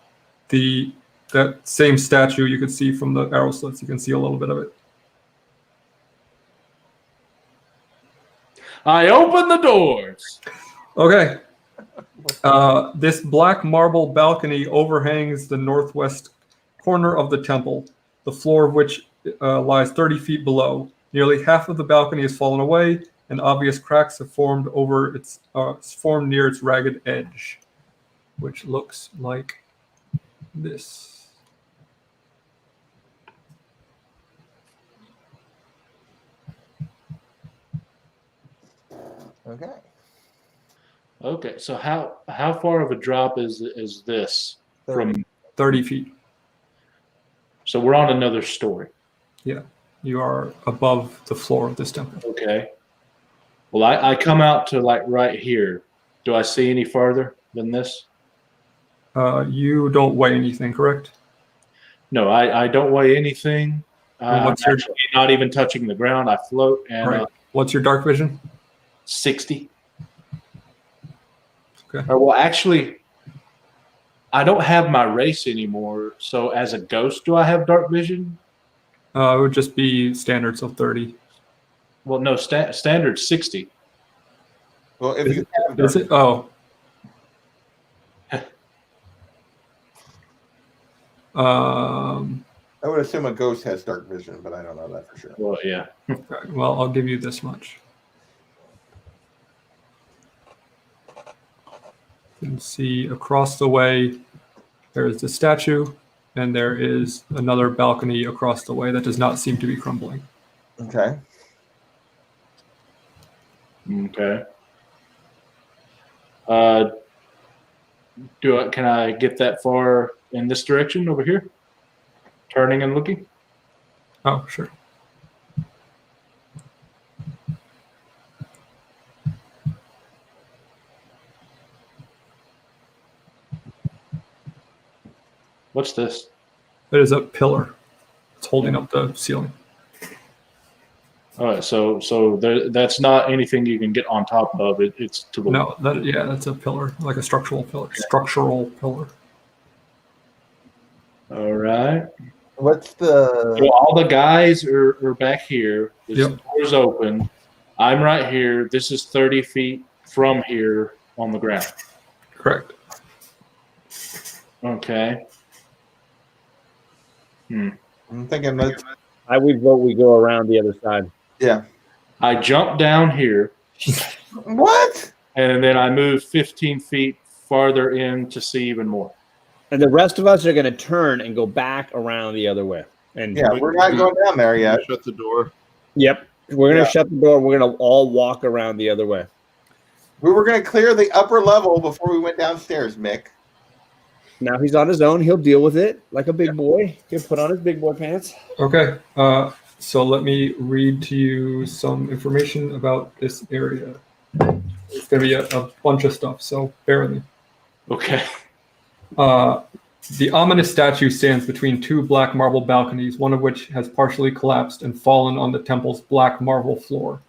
same statue you could see from the arrow slits. You can see a little bit of it. I open the doors. Okay. This black marble balcony overhangs the northwest corner of the temple, the floor of which lies 30 feet below. Nearly half of the balcony has fallen away, and obvious cracks have formed formed near its ragged edge, which looks like this. Okay. Okay, so how far of a drop is this from? 30 feet. So we're on another story. Yeah, you are above the floor of this temple. Okay. Well, I come out to right here. Do I see any farther than this? You don't weigh anything, correct? No, I don't weigh anything. And I'm what's your- actually not even touching the ground. I float and Right. What's your dark vision? 60. Okay. Well, actually, I don't have my race anymore. So as a ghost, do I have dark vision? It would just be standard, so 30. Well, no, standard 60. Well, if you have Is it? Oh. I would assume a ghost has dark vision, but I don't know that for sure. Well, yeah. Okay, well, I'll give you this much. You can see across the way there is the statue, and there is another balcony across the way that does not seem to be crumbling. Okay. Okay. Can I get that far in this direction over here? Turning and looking? Oh, sure. What's this? It is a pillar. It's holding up the ceiling. All right, so that's not anything you can get on top of. It's to the No, that's a pillar, like a structural pillar. Structural pillar. All right. What's the? So all the guys are back here. The Yep. door's open. I'm right here. This is 30 feet from here on the ground. Correct. Okay. I'm thinking that. I would vote we go around the other side. Yeah. I jump down here, What? and then I move 15 feet farther in to see even more. And the rest of us are going to turn and go back around the other way. And Yeah, we're not going down there yet. Shut the door. Yep, we're going to Yeah. shut the door. We're going to all walk around the other way. We were going to clear the upper level before we went downstairs, Mick. Now he's on his own. He'll deal with it like a big boy. He'll put on his big boy pants. Okay. So let me read to you some information about this area. It's going to be a bunch of stuff, so bear with me. Okay. The ominous statue stands between two black marble balconies, one of which has partially collapsed and fallen on the temple's black marble floor,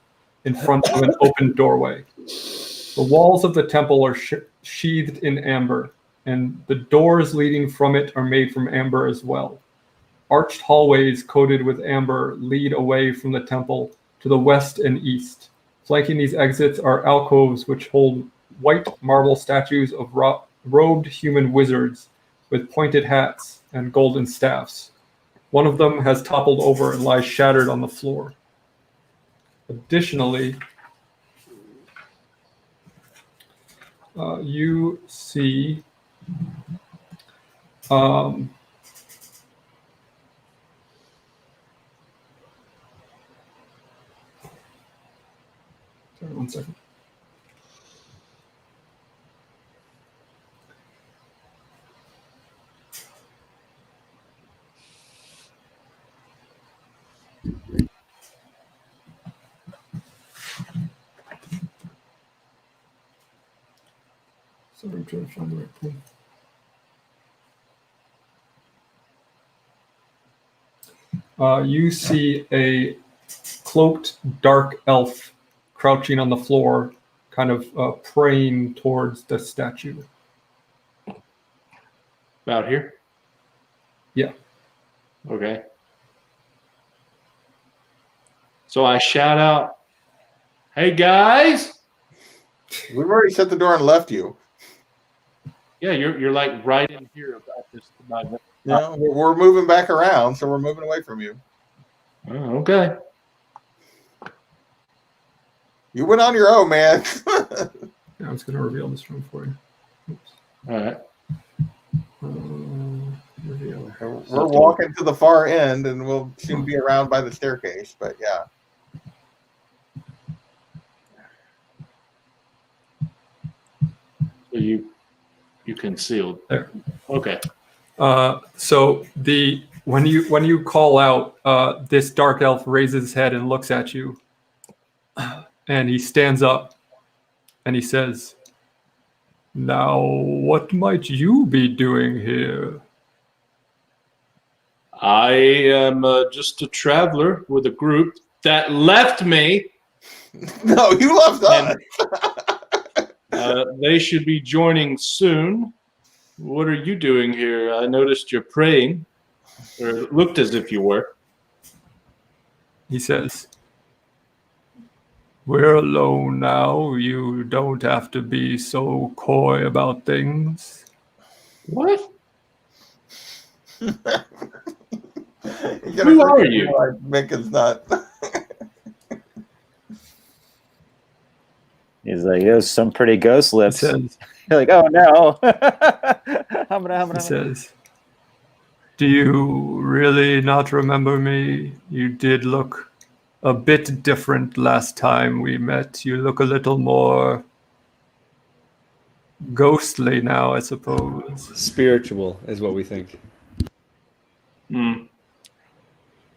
in front of an open doorway. The walls of the temple are sheathed in amber, and the doors leading from it are made from amber as well. Arched hallways coated with amber lead away from the temple to the west and east. Flanking these exits are alcoves which hold white marble statues of robed human wizards with pointed hats and golden staffs. One of them has toppled over and lies shattered on the floor. Additionally, you see sorry, one second. Sorry, I'm trying to find the right thing. You see a cloaked dark elf crouching on the floor, kind of praying towards the statue. About here? Yeah. Okay. So I shout out, "Hey guys!" We've already shut the door and left you. Yeah, you're like right in here about this. No, we're moving back around, so we're moving away from you. Oh, okay. You went on your own, man. Yeah, I was going to reveal this room for you. Oops. All right. Reveal. We're walking to the far end, and we'll soon be around by the staircase. But yeah, So you concealed. There. Okay. So when you call out, this dark elf raises his head and looks at you, and he stands up, and he says, "Now, what might you be doing here?" I am just a traveler with a group that left me. no, you left us. They should be joining soon. What are you doing here? I noticed you're praying, or it looked as if you were. He says, "We're alone now. You don't have to be so coy about things." What? Who are you? Mick is not. He's like, there's some pretty ghost He lips. says, You're like, oh no. he says, do you really not remember me? You did look a bit different last time we met. You look a little more ghostly now, I suppose. Spiritual is what we think.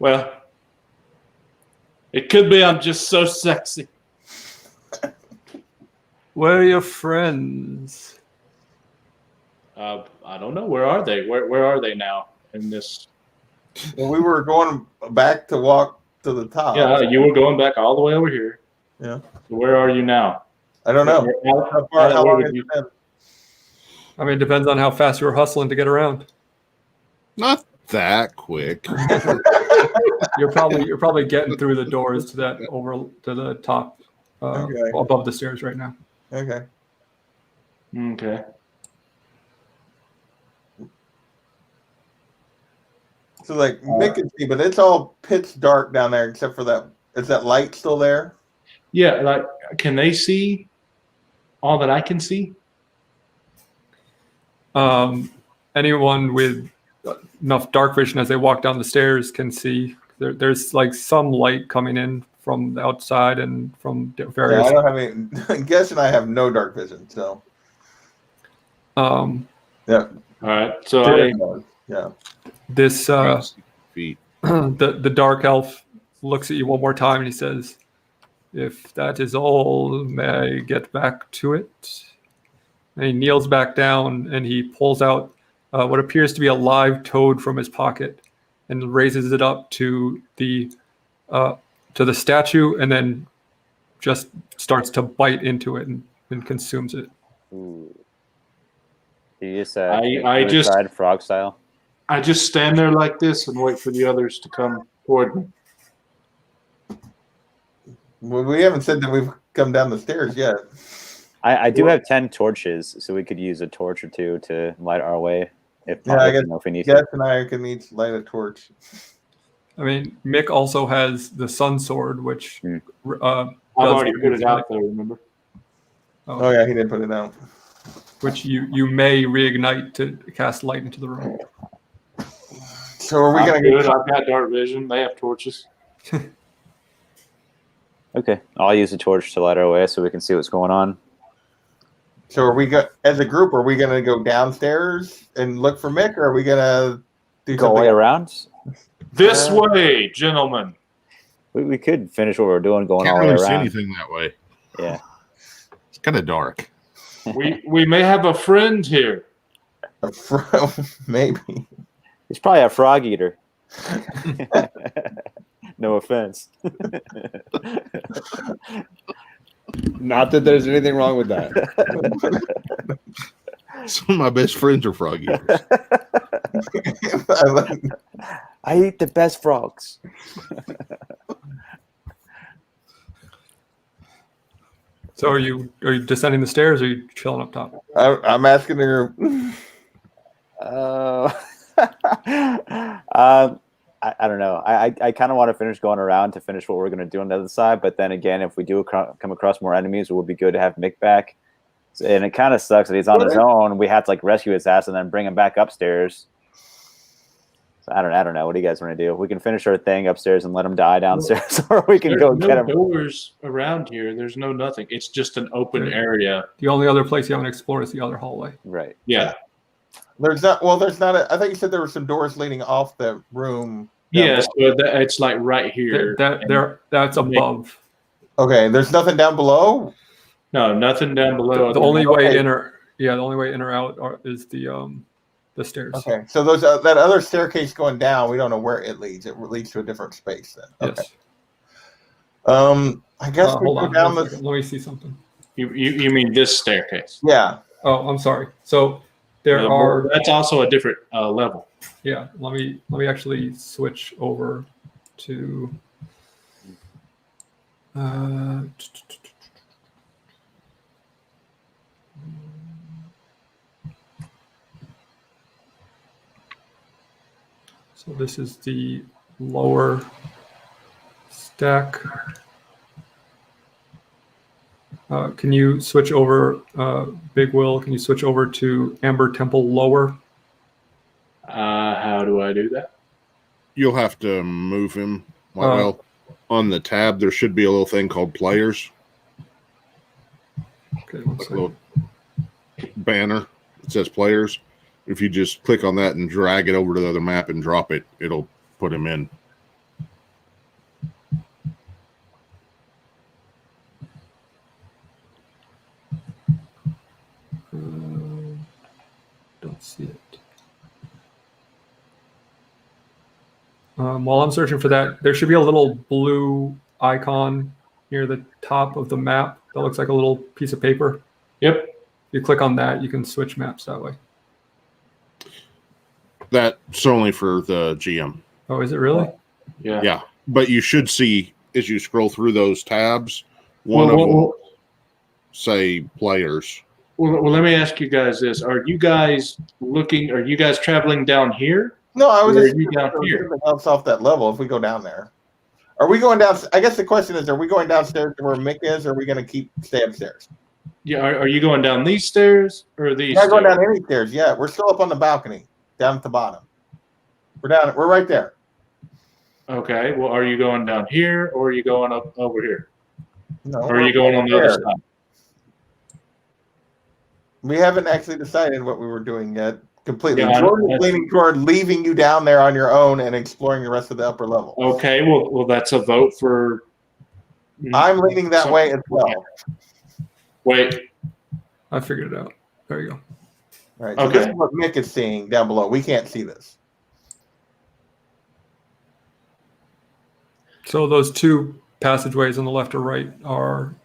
Well, it could be I'm just so sexy. Where are your friends? I don't know. Where are they? Where are they now in this? Well, we were going back to walk to the top. Yeah, you were going back all the way over here. Yeah. So where are you now? I don't know. How long has it been? I mean, it depends on how fast you were hustling to get around. Not that quick. You're probably getting through the doors to the top, Okay. above the stairs right now. Okay. Okay. So like Mick can see, but it's all pitch dark down there except for that. Is that light still there? Yeah, like, can they see all that I can see? Anyone with enough dark vision as they walk down the stairs can see. There's like some light coming in from the outside and from various. Yeah, I don't have any. Guess and I have no dark vision, so. Yeah. All right. So Yeah. This Feet. the dark elf looks at you one more time and he says, "If that is all, may I get back to it?" And he kneels back down and he pulls out what appears to be a live toad from his pocket and raises it up to the statue and then just starts to bite into it and consumes it. Ooh. You just I just suicide frog style. I just stand there like this and wait for the others to come toward me. Well, we haven't said that we've come down the stairs yet. I do have 10 torches, so we could use a torch or two to light our way if I guess, if we need Guess to. and I can each light a torch. I mean, Mick also has the sun sword, which I've already put it out there, remember? Oh yeah, he did put it out. Which you may reignite to cast light into the room. So are we I'm gonna good. I've got dark vision. They have torches. Okay, I'll use a torch to light our way so we can see what's going on. So are we as a group? Are we gonna go downstairs and look for Mick, or are we gonna do Go all the something way else? around. This way, gentlemen. We could finish what we're doing, going Can't all the way really see around. anything that way. Yeah. It's kind of dark. We may have a friend here. Maybe. He's probably a frog eater. No offense. Not that there's anything wrong with that. Some of my best friends are frog eaters. I eat the best frogs. So are you descending the stairs or are you chilling up top? I'm asking the group. I don't know. I kind of want to finish going around to finish what we're going to do on the other side. But then again, if we do come across more enemies, it would be good to have Mick back. And it kind of sucks that he's on his own. We have to like rescue his ass and then bring him back upstairs. So I don't know. What do you guys want to do? We can finish our thing upstairs and let him die downstairs, or we can go get him. There's no doors around here. There's no nothing. It's just an open area. The only other place you haven't explored is the other hallway. Right. Yeah. There's not. Well, there's not. I thought you said there were some doors leading off the room. Yes, but it's like right here. That's above. Okay, there's nothing down below. No, nothing down below. The only way Okay. in or out is the stairs. Okay, so those that other staircase going down, we don't know where it leads. It leads to a different space then. Okay. Yes. I guess we Hold go on. down One the. second. Let me see something. You mean this staircase? Yeah. Oh, I'm sorry. So there are. That's also a different level. Yeah. Let me actually switch over to. So this is the lower stack. Can you switch over, Big Will? Can you switch over to Amber Temple lower? How do I do that? You'll have to move him. Well, on the tab, there should be a little thing called players. Okay, one Like a second. little banner that says players. If you just click on that and drag it over to the other map and drop it, it'll put him in. Don't see it. While I'm searching for that, there should be a little blue icon near the top of the map that looks like a little piece of paper. Yep. You click on that, you can switch maps that way. That's only for the GM. Oh, is it really? Yeah. Yeah, but you should see as you scroll through those tabs, one of them say players. Well, let me ask you guys this: Are you guys looking? Are you guys traveling down here? No, I was Or just are you down here? something else off that level if we go down there. Are we going down? I guess the question is: are we going downstairs to where Mick is, or are we going to stay upstairs? Yeah. Are you going down these stairs or these? We're not going stairs? down any stairs yet. We're still up on the balcony, down at the bottom. We're right there. Okay. Well, are you going down here or are you going up over here? No, Or are you going on the other side? We haven't actually decided what we were doing yet. Completely. Yeah, Jordan's leaning toward leaving you down there on your own and exploring the rest of the upper level. Okay. Well, that's a vote for. I'm leaning that way as well. Wait. I figured it out. There you go. All right. So this is what Mick is seeing down below. We can't see this. So those two passageways on the left or right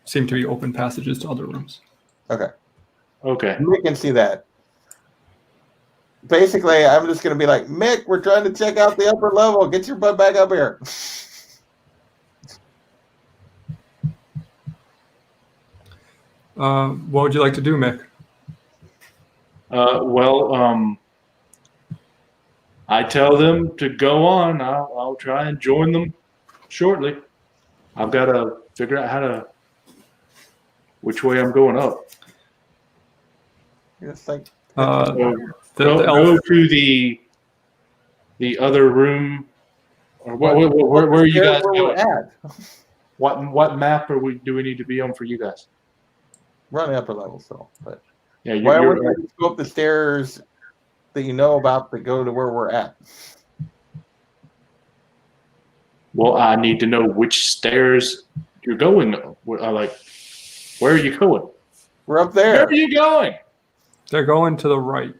seem to be open passages to other rooms. Okay. Okay. Mick can see that. Basically, I'm just going to be like, Mick, we're trying to check out the upper level. Get your butt back up here. What would you like to do, Mick? I tell them to go on. I'll try and join them shortly. I've got to figure out which way I'm going up. It's like, Go to the other room. Or where are you guys going? At? What map do we need to be on for you guys? We're on the upper level still. But Yeah, why would we just go up the stairs that you know about that go to where we're at? Well, I need to know which stairs you're going. Where are you going? We're up Where there. are you going? They're going to the right.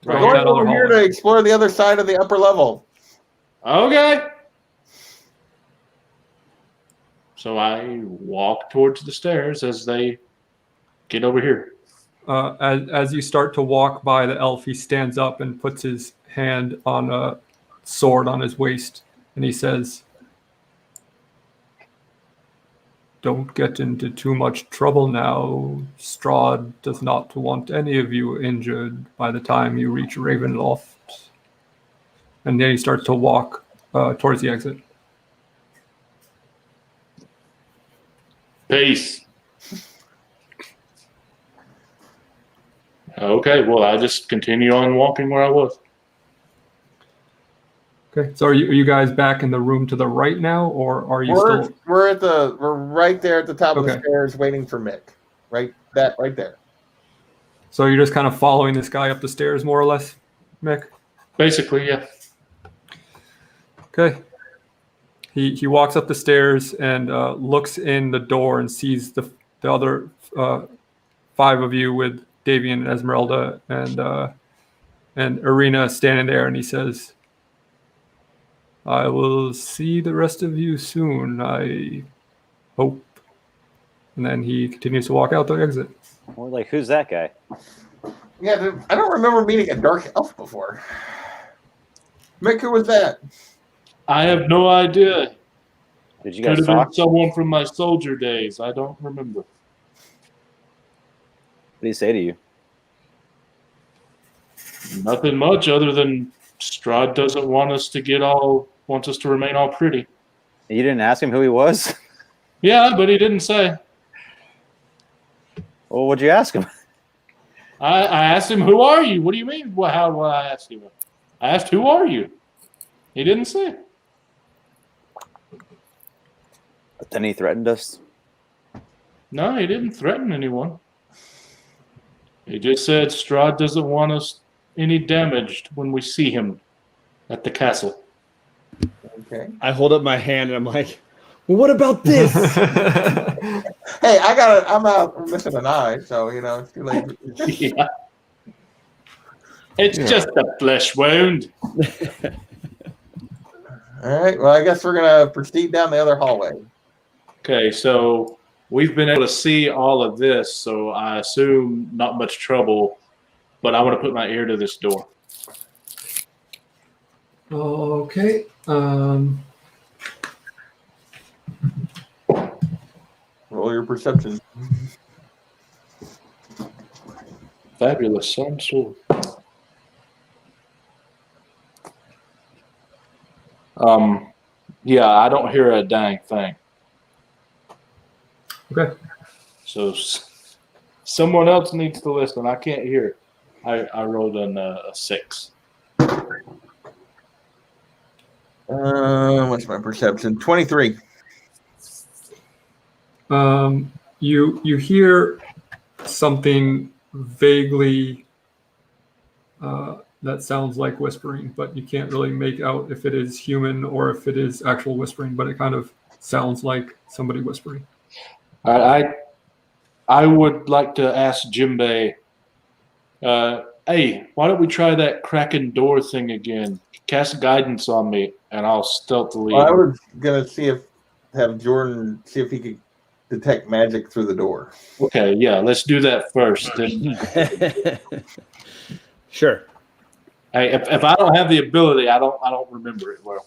We're Right, going that other over here hallway. to explore the other side of the upper level. Okay. So I walk towards the stairs as they get over here. As you start to walk by the elf, he stands up and puts his hand on a sword on his waist, and he says, "Don't get into too much trouble now. Strahd does not want any of you injured by the time you reach Ravenloft." And then he starts to walk towards the exit. Peace. Okay, well, I just continue on walking where I was. Okay, so are you guys back in the room to the right now, or are you still? We're right there at the top of the Okay. stairs waiting for Mick. Right there. So you're just kind of following this guy up the stairs, more or less, Mick? Basically, yeah. Okay. He walks up the stairs and looks in the door and sees the other 5 of you with Davian and Esmeralda and Irina standing there, and he says, "I will see the rest of you soon, I hope." And then he continues to walk out the exit. We're like, who's that guy? Yeah, dude, I don't remember meeting a dark elf before. Mick, who was that? I have no idea. Did you Could guys have been talk? What someone from my soldier days. I don't remember. did he say to you? Nothing much other than Strahd doesn't want us to get all wants us to remain all pretty. You didn't ask him who he was? Yeah, but he didn't say. Well, what'd you ask him? I asked him, "Who are you?" What do you mean? Well, how will I ask him? I asked, "Who are you?" He didn't say. But then he threatened us. No, he didn't threaten anyone. He just said Strahd doesn't want us any damaged when we see him at the castle. Okay. I hold up my hand and I'm like, well, what about this? Hey, I'm out missing an eye, so it's too late. Yeah. It's just a flesh wound. All right. Well, I guess we're gonna proceed down the other hallway. Okay, so we've been able to see all of this, so I assume not much trouble, but I want to put my ear to this door. Okay. Roll your perception. Fabulous, some sort. Yeah, I don't hear a dang thing. Okay. So someone else needs to listen. I can't hear it. I rolled a 6. What's my perception? 23. You hear something vaguely that sounds like whispering, but you can't really make out if it is human or if it is actual whispering, but it kind of sounds like somebody whispering. I would like to ask Jimbei, hey, why don't we try that cracking door thing again? Cast guidance on me, and I'll stealthily. Well, I was gonna have Jordan see if he could detect magic through the door. Okay, yeah, let's do that first. Then, Sure. hey, if I don't have the ability, I don't remember it well.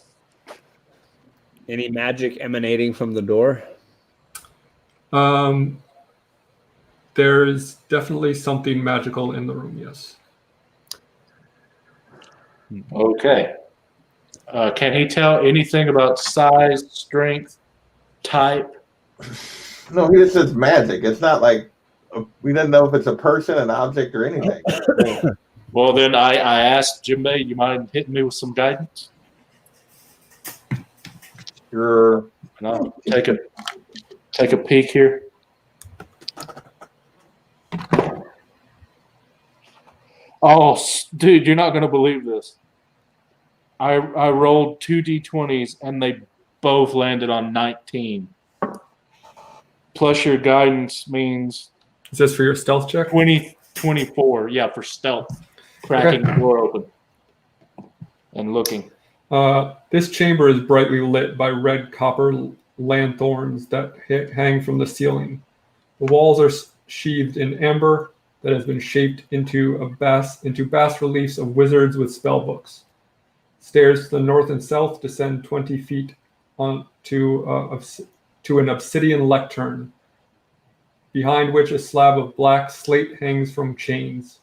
Any magic emanating from the door? There's definitely something magical in the room, yes. Okay. Can he tell anything about size, strength, type? No, he just says magic. It's not like we didn't know if it's a person, an object, or anything. Well, then I asked Jimbei, you mind hitting me with some guidance? Sure. And I'll take a peek here. Oh, dude, you're not going to believe this. I rolled 2 d20s and they both landed on 19. Plus your guidance means Is this for your stealth check? 24. Yeah, for stealth. Cracking the door open and looking. This chamber is brightly lit by red copper lanthorns that hang from the ceiling. The walls are sheathed in amber that has been shaped into bas reliefs of wizards with spell books. Stairs to the north and south descend 20 feet to an obsidian lectern, behind which a slab of black slate hangs from chains.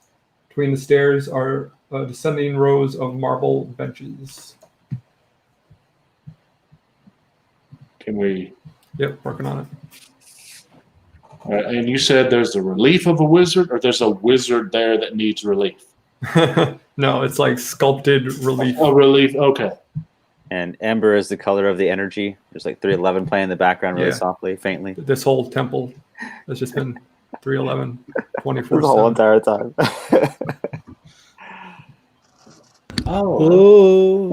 Between the stairs are descending rows of marble benches. Can we? Yep, working on And you said there's a relief of a wizard, or there's a wizard there that needs relief? it. No, it's like sculpted relief. Oh, relief. Okay. And ember is the color of the energy. There's like 311 playing in the background really Yeah. softly, faintly. This whole temple has just been 311, The whole 24/7. entire time. Oh,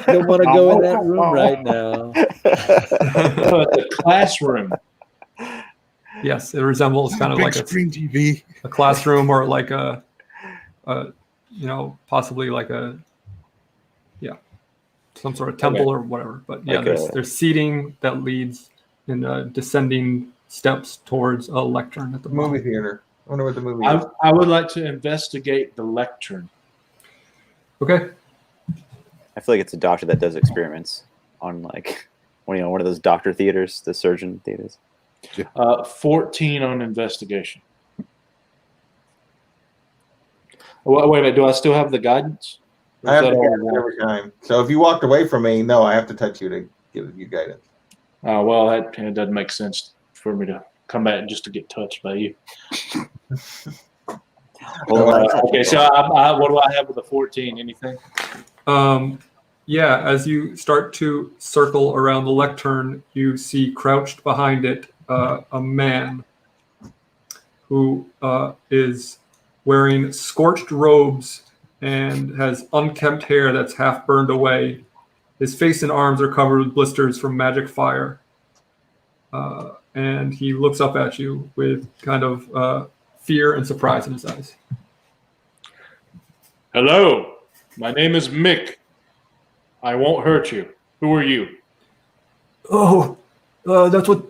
don't want to go in that room right now. The classroom. Yes, it resembles kind of Big like screen TV. a classroom or like possibly like some sort of temple or whatever. But yeah, Like there's seating that leads in descending steps towards a lectern at the Movie bottom. theater. I wonder what the movie is. I would like to investigate the lectern. Okay. I feel like it's a doctor that does experiments on like one of those doctor theaters, the surgeon theaters. 14 on investigation. Wait a minute. Do I still have the guidance? I have that to all cast you it want? every time. So if you walked away from me, no, I have to touch you to give you guidance. Oh, well, that doesn't make sense for me to come back just to get touched by you. Well, Okay, so what do I have with the 14? Anything? Yeah, as you start to circle around the lectern, you see crouched behind it a man who is wearing scorched robes and has unkempt hair that's half burned away. His face and arms are covered with blisters from magic fire. And he looks up at you with kind of fear and surprise in his eyes. Hello, my name is Mick. I won't hurt you. Who are you? Oh, that's what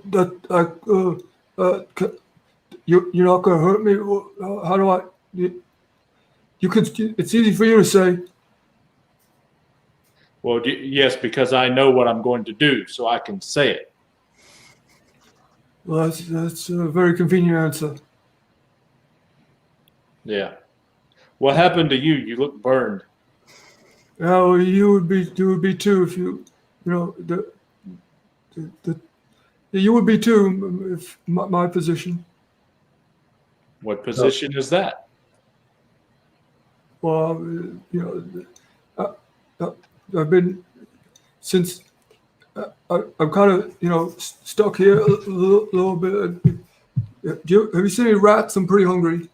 you're not gonna hurt me. How do I? You can. It's easy for you to say. Well, yes, because I know what I'm going to do, so I can say it. Well, that's a very convenient answer. Yeah. What happened to you? You look burned. Yeah, well, you would be too if you know you would be too if my position. What position is that? Well, I've been since I'm kind of stuck here a little bit. Have you seen any rats? I'm pretty hungry.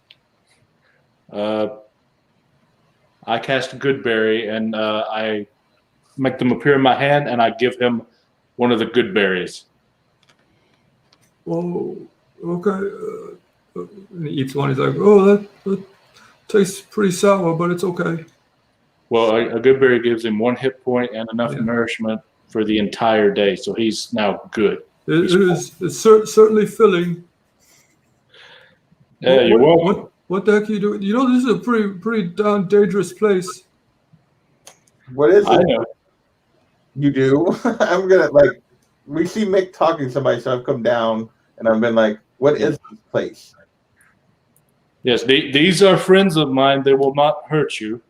I cast Goodberry, and I make them appear in my hand, and I give him one of the good berries. Oh, okay. And he eats one. He's like, oh, that tastes pretty sour, but it's okay. Well, a good berry gives him 1 hit point and enough Yeah. nourishment for the entire day, so he's now good. It's certainly filling. Yeah, you're welcome. What the heck are you doing? You know, this is a pretty darn dangerous place. What is I it know. you do? I'm gonna we see Mick talking to somebody, so I've come down and I've been like, what is this place? Yes, these are friends of mine. They will not hurt you.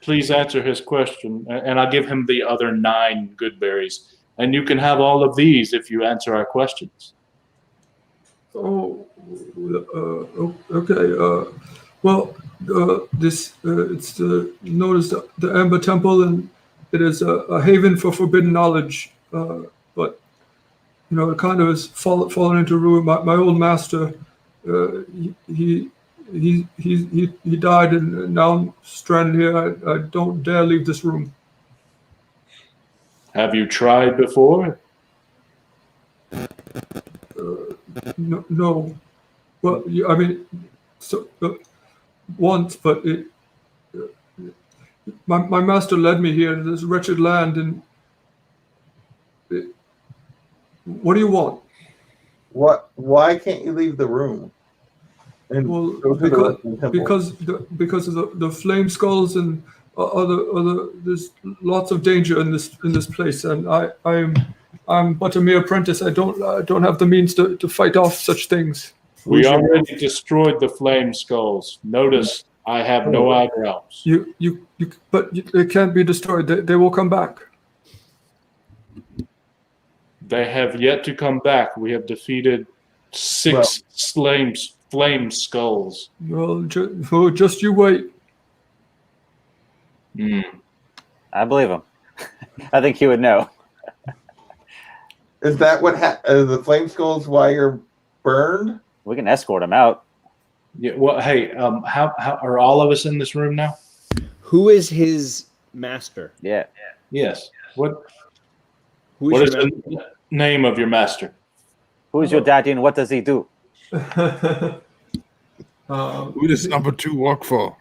Please answer his question, and I'll give him the other 9 good berries. And you can have all of these if you answer our questions. Oh, okay. Well, this it's known as the Amber Temple, and it is a haven for forbidden knowledge. But it kind of has fallen into ruin. My old master, he died, and now I'm stranded here. I don't dare leave this room. Have you tried before? No. Well, I mean, so once, but my master led me here to this wretched land, and what do you want? What? Why can't you leave the room? And Well, go to the rest of the temple? because of the flame skulls and other there's lots of danger in this place, and I'm but a mere apprentice. I don't have the means to fight off such things. We already destroyed the flame skulls. Notice I have no eyebrows. But they can't be destroyed. They will come back. They have yet to come back. We have defeated 6 flame skulls. Well, just you wait. I believe him. I think he would know. Is that what the flame skulls? Why you're burned? We can escort him out. Yeah. Well, hey, how are all of us in this room now? Who is his master? Yeah. Yes. What Who is is your the name of your master? Who's your daddy and what does he do? Who does number 2 work for?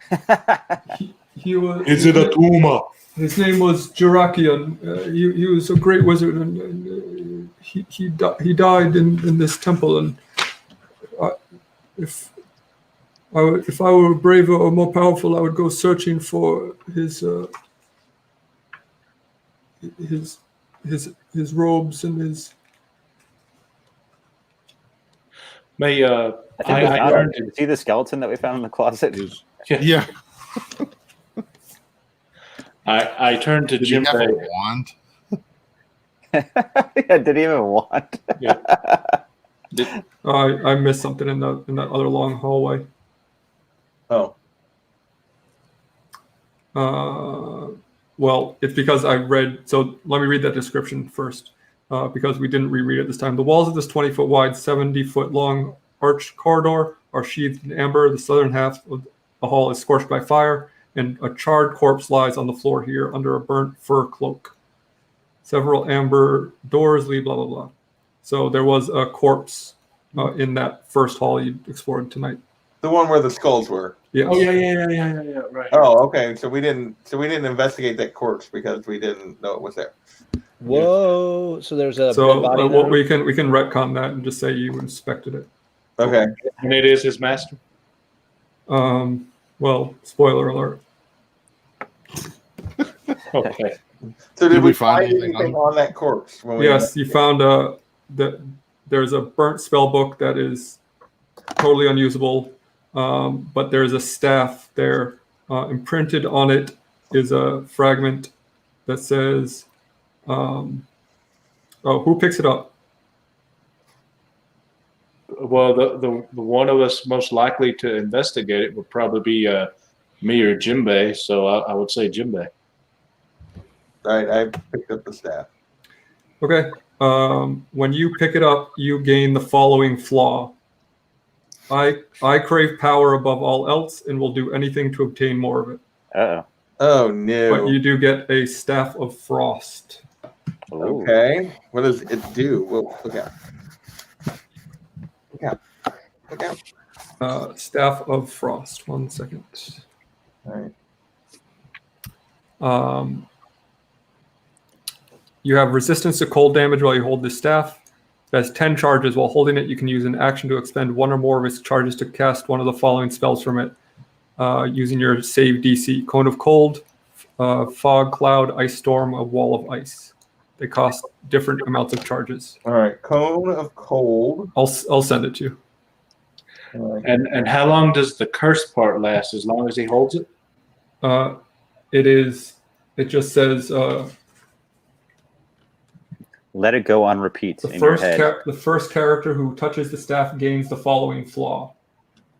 He was. Is it a tumor? His name was Jarakian. He was a great wizard, and he died in this temple. And if I were braver or more powerful, I would go searching for his robes and his. May I think we found him. Did you see the skeleton that we found in the closet? Yeah. I turned to Did he have a Jimbei. wand? Yeah, did he even want? I missed something in that other long hallway. Oh, Well, it's because I read. So let me read that description first, because we didn't reread it this time. The walls of this 20-foot wide, 70-foot long arched corridor are sheathed in amber. The southern half of the hall is scorched by fire, and a charred corpse lies on the floor here under a burnt fur cloak. Several amber doors lead, blah, blah, blah. So there was a corpse in that first hall you explored tonight. the one where the skulls were. Yes. Oh yeah, right. Oh, okay. So we didn't investigate that corpse because we didn't know it was there. Whoa! So there's a So dead body in what there? we can retcon that and just say you inspected it. Okay. And it is his master. Well, spoiler alert. Okay. So did Did we we find find anything anything on that corpse? When we Yes, you found that there's a burnt spell book that is totally unusable, but there's a staff there. Imprinted on it is a fragment that says, "Oh, who picks it up?" Well, the one of us most likely to investigate it would probably be me or Jimbei. So I would say Jimbei. All right, I picked up the staff. Okay. When you pick it up, you gain the following flaw. I crave power above all else and will do anything to obtain more of it. Uh Oh But no. you do get a staff of frost. oh. Okay. What does it do? Whoa, look out. Look out. Look out. Staff of frost. 1 second. All right. You have resistance to cold damage while you hold this staff. It has 10 charges. While holding it, you can use an action to expend one or more of its charges to cast one of the following spells from it, using your save DC. Cone of Cold, Fog Cloud, Ice Storm, a Wall of Ice. They cost different amounts of charges. All right. Cone of cold. I'll send it to you. All right. And how long does the curse part last? As long as he holds it? It just says Let it go on repeat the in your first head. the first character who touches the staff gains the following flaw.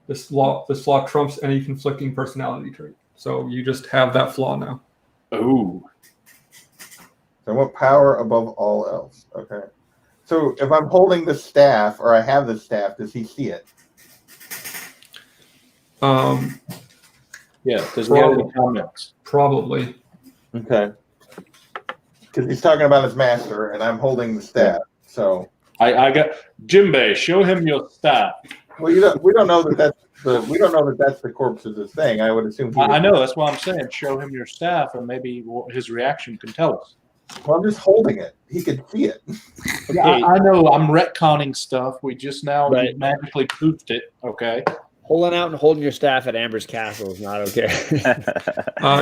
This flaw trumps any conflicting personality trait. So you just have that flaw now. Ooh. So I want power above all else. Okay. So if I'm holding the staff or I have the staff, does he see it? Yeah. Does he have any comments? Probably. Okay. Because he's talking about his master, and I'm holding the staff. So I got Jimbei. Show him your staff. well, we don't know that that's the corpse's thing. I would assume. I know. That's why I'm saying show him your staff, and maybe his reaction can tell us. Well, I'm just holding it. He could see it. Okay. I know. I'm retconning stuff. We just now Right. magically poofed it. Okay. Holding out and holding your staff at Amber's castle is not okay.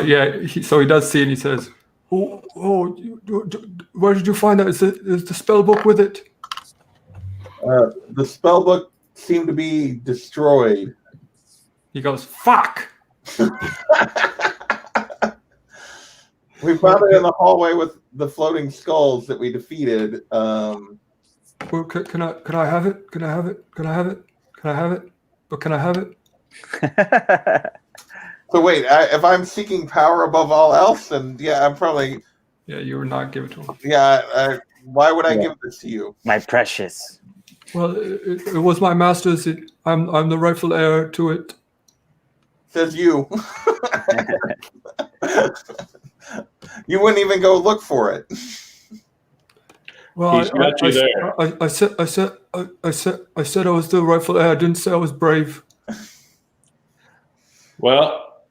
Yeah. So he does see it. And he says, where did you find that? Is the spell book with it? The spell book seemed to be destroyed. He goes, fuck. We found it in the hallway with the floating skulls that we defeated. Well, can I have it? Can I have it? Can I have it? Can I have it? But can I have it? So wait, if I'm seeking power above all else, then yeah, I'm probably Yeah, you were not given to him. yeah. Why would I give this to you? My precious. Well, it was my master's. I'm the rightful heir to it. Says you. You wouldn't even go look for it. Well, He's got you there. I said I was the rightful heir. I didn't say I was brave. Well,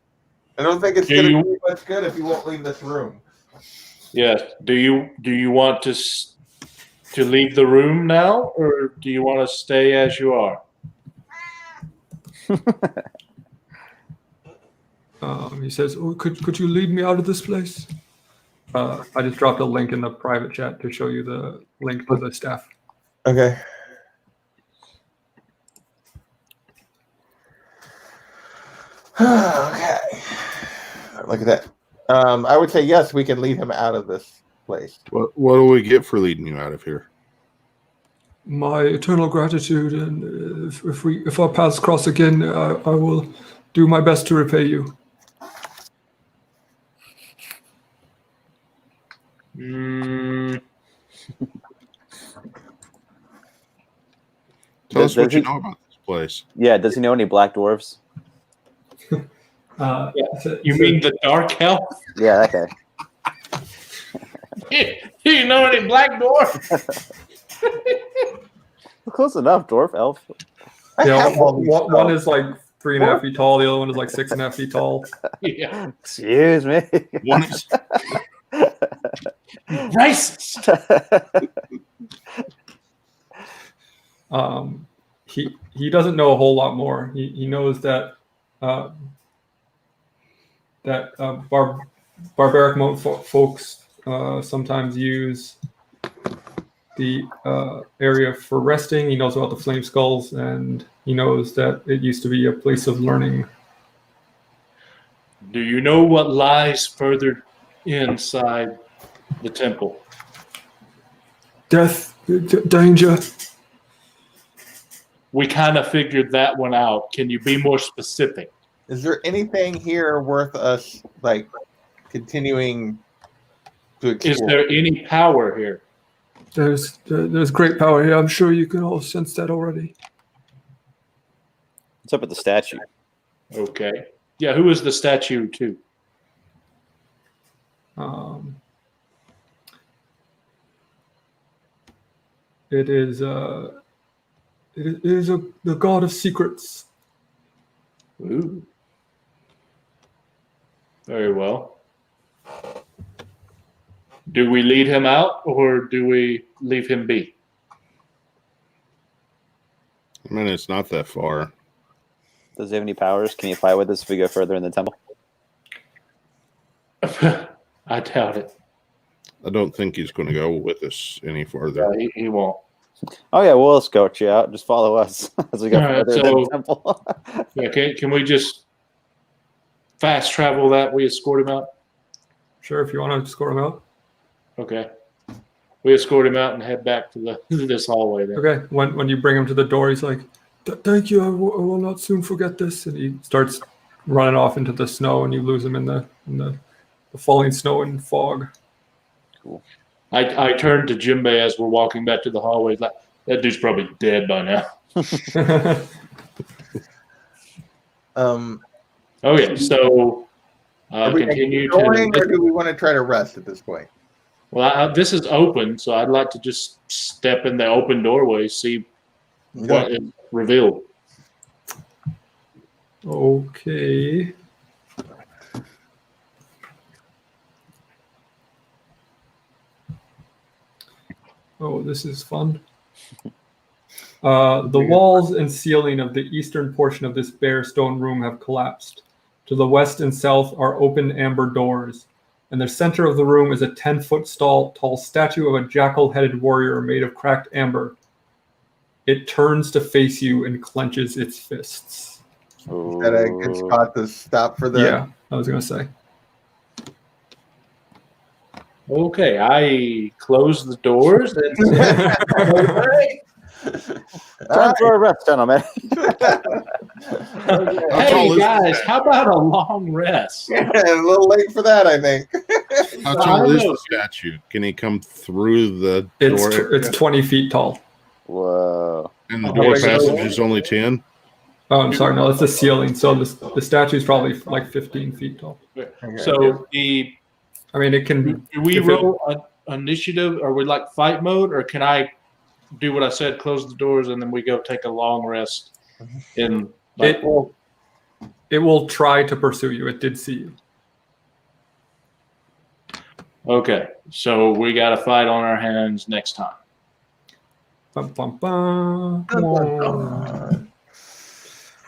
I don't think it's Do going to you- be much good if you won't leave this room. yes. Do you want to leave the room now, or do you want to stay as you are? He says, "Oh, could you lead me out of this place?" I just dropped a link in the private chat to show you the link to the staff. Okay. Okay. Look at that. I would say yes. We can lead him out of this place. What do we get for leading you out of here? My eternal gratitude, and if our paths cross again, I will do my best to repay you. Tell us what Does you he- know about this place. Yeah, does he know any black dwarves? You mean the dark elf? Yeah, that guy. Do you know any black dwarf? Close enough, dwarf, elf. I Yeah, have all these one spells. is like 3.5 feet tall. The other one is like 6.5 feet tall. Yeah. Excuse me. One is Racist. He doesn't know a whole lot more. He knows that barbaric mode folks sometimes use the area for resting. He knows about the flame skulls, and he knows that it used to be a place of learning. Do you know what lies further inside the temple? Death, danger. We kind of figured that one out. Can you be more specific? Is there anything here worth us like continuing to explore? Is there any power here? There's great power here. I'm sure you can all sense that already. What's up with the statue? Okay. Yeah, who is the statue to? It is the god of secrets. Ooh. Very well. Do we lead him out or do we leave him be? I mean, it's not that far. Does he have any powers? Can he fight with us if we go further in the temple? I doubt it. I don't think he's going to go with us any further. Yeah, he won't. Oh yeah, we'll escort you out. Just follow us as we go All right, further in so- the temple. Yeah, can we just fast travel that? We escort him out? Sure, if you want to escort him out. Okay. We escort him out and head back to this hallway then. Okay. When you bring him to the door, he's like, "Thank you. I will not soon forget this." And he starts running off into the snow, and you lose him in the falling snow and fog. I turned to Jimbei as we're walking back to the hallway. Like, that dude's probably dead by now. Okay, so Are we continue going, or to. do we want to try to rest at this point? Well, this is open, so I'd like to just step in the open doorway, see what is revealed. Okay. Oh, this is fun. The walls and ceiling of the eastern portion of this bare stone room have collapsed. To the west and south are open amber doors. In the center of the room is a 10-foot tall statue of a jackal-headed warrior made of cracked amber. It turns to face you and clenches its fists. Is that a good spot to stop for the? Yeah, I was going to say. Okay, I close the doors and Time for a rest, gentlemen. hey guys, how about a long rest? a little late for that, I think. How I tall don't is know. the statue? Can he come through the door? It's 20 feet tall. Whoa. And the Okay, door so- passage is only 10? Oh, I'm sorry. No, it's the ceiling. So the statue's probably like 15 feet tall. So I mean, it can. do we If it- roll initiative? Are we like fight mode, or can I do what I said, close the doors, and then we go take a long rest? In like, It will try to pursue you. It did see you. okay, so we got a fight on our hands next time. Bum, bum, bum.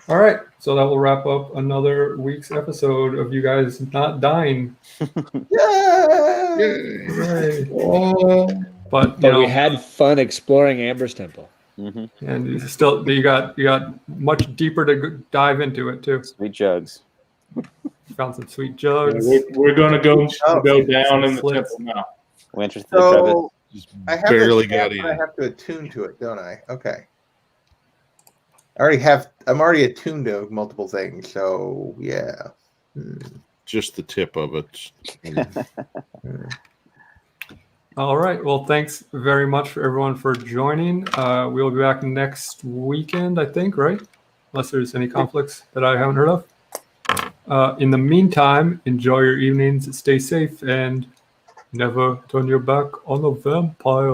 All right. So that will wrap up another week's episode of you guys not dying. Yay! Hooray. But you But know, we had fun exploring Amber's temple. Hmm. and you got much deeper to dive into it too. Sweet jugs. found some sweet Yeah, jugs. we're gonna go Oh, down in the slits. temple now. We entered the crevice. So Just I have barely this got map, but I in. have to attune to it, don't I? Okay. I'm already attuned to multiple things, so yeah. Just the tip of it. All right. Well, thanks very much for everyone for joining. We'll be back next weekend, I think, right? Unless there's any conflicts that I haven't heard of. In the meantime, enjoy your evenings, stay safe, and never turn your back on a vampire.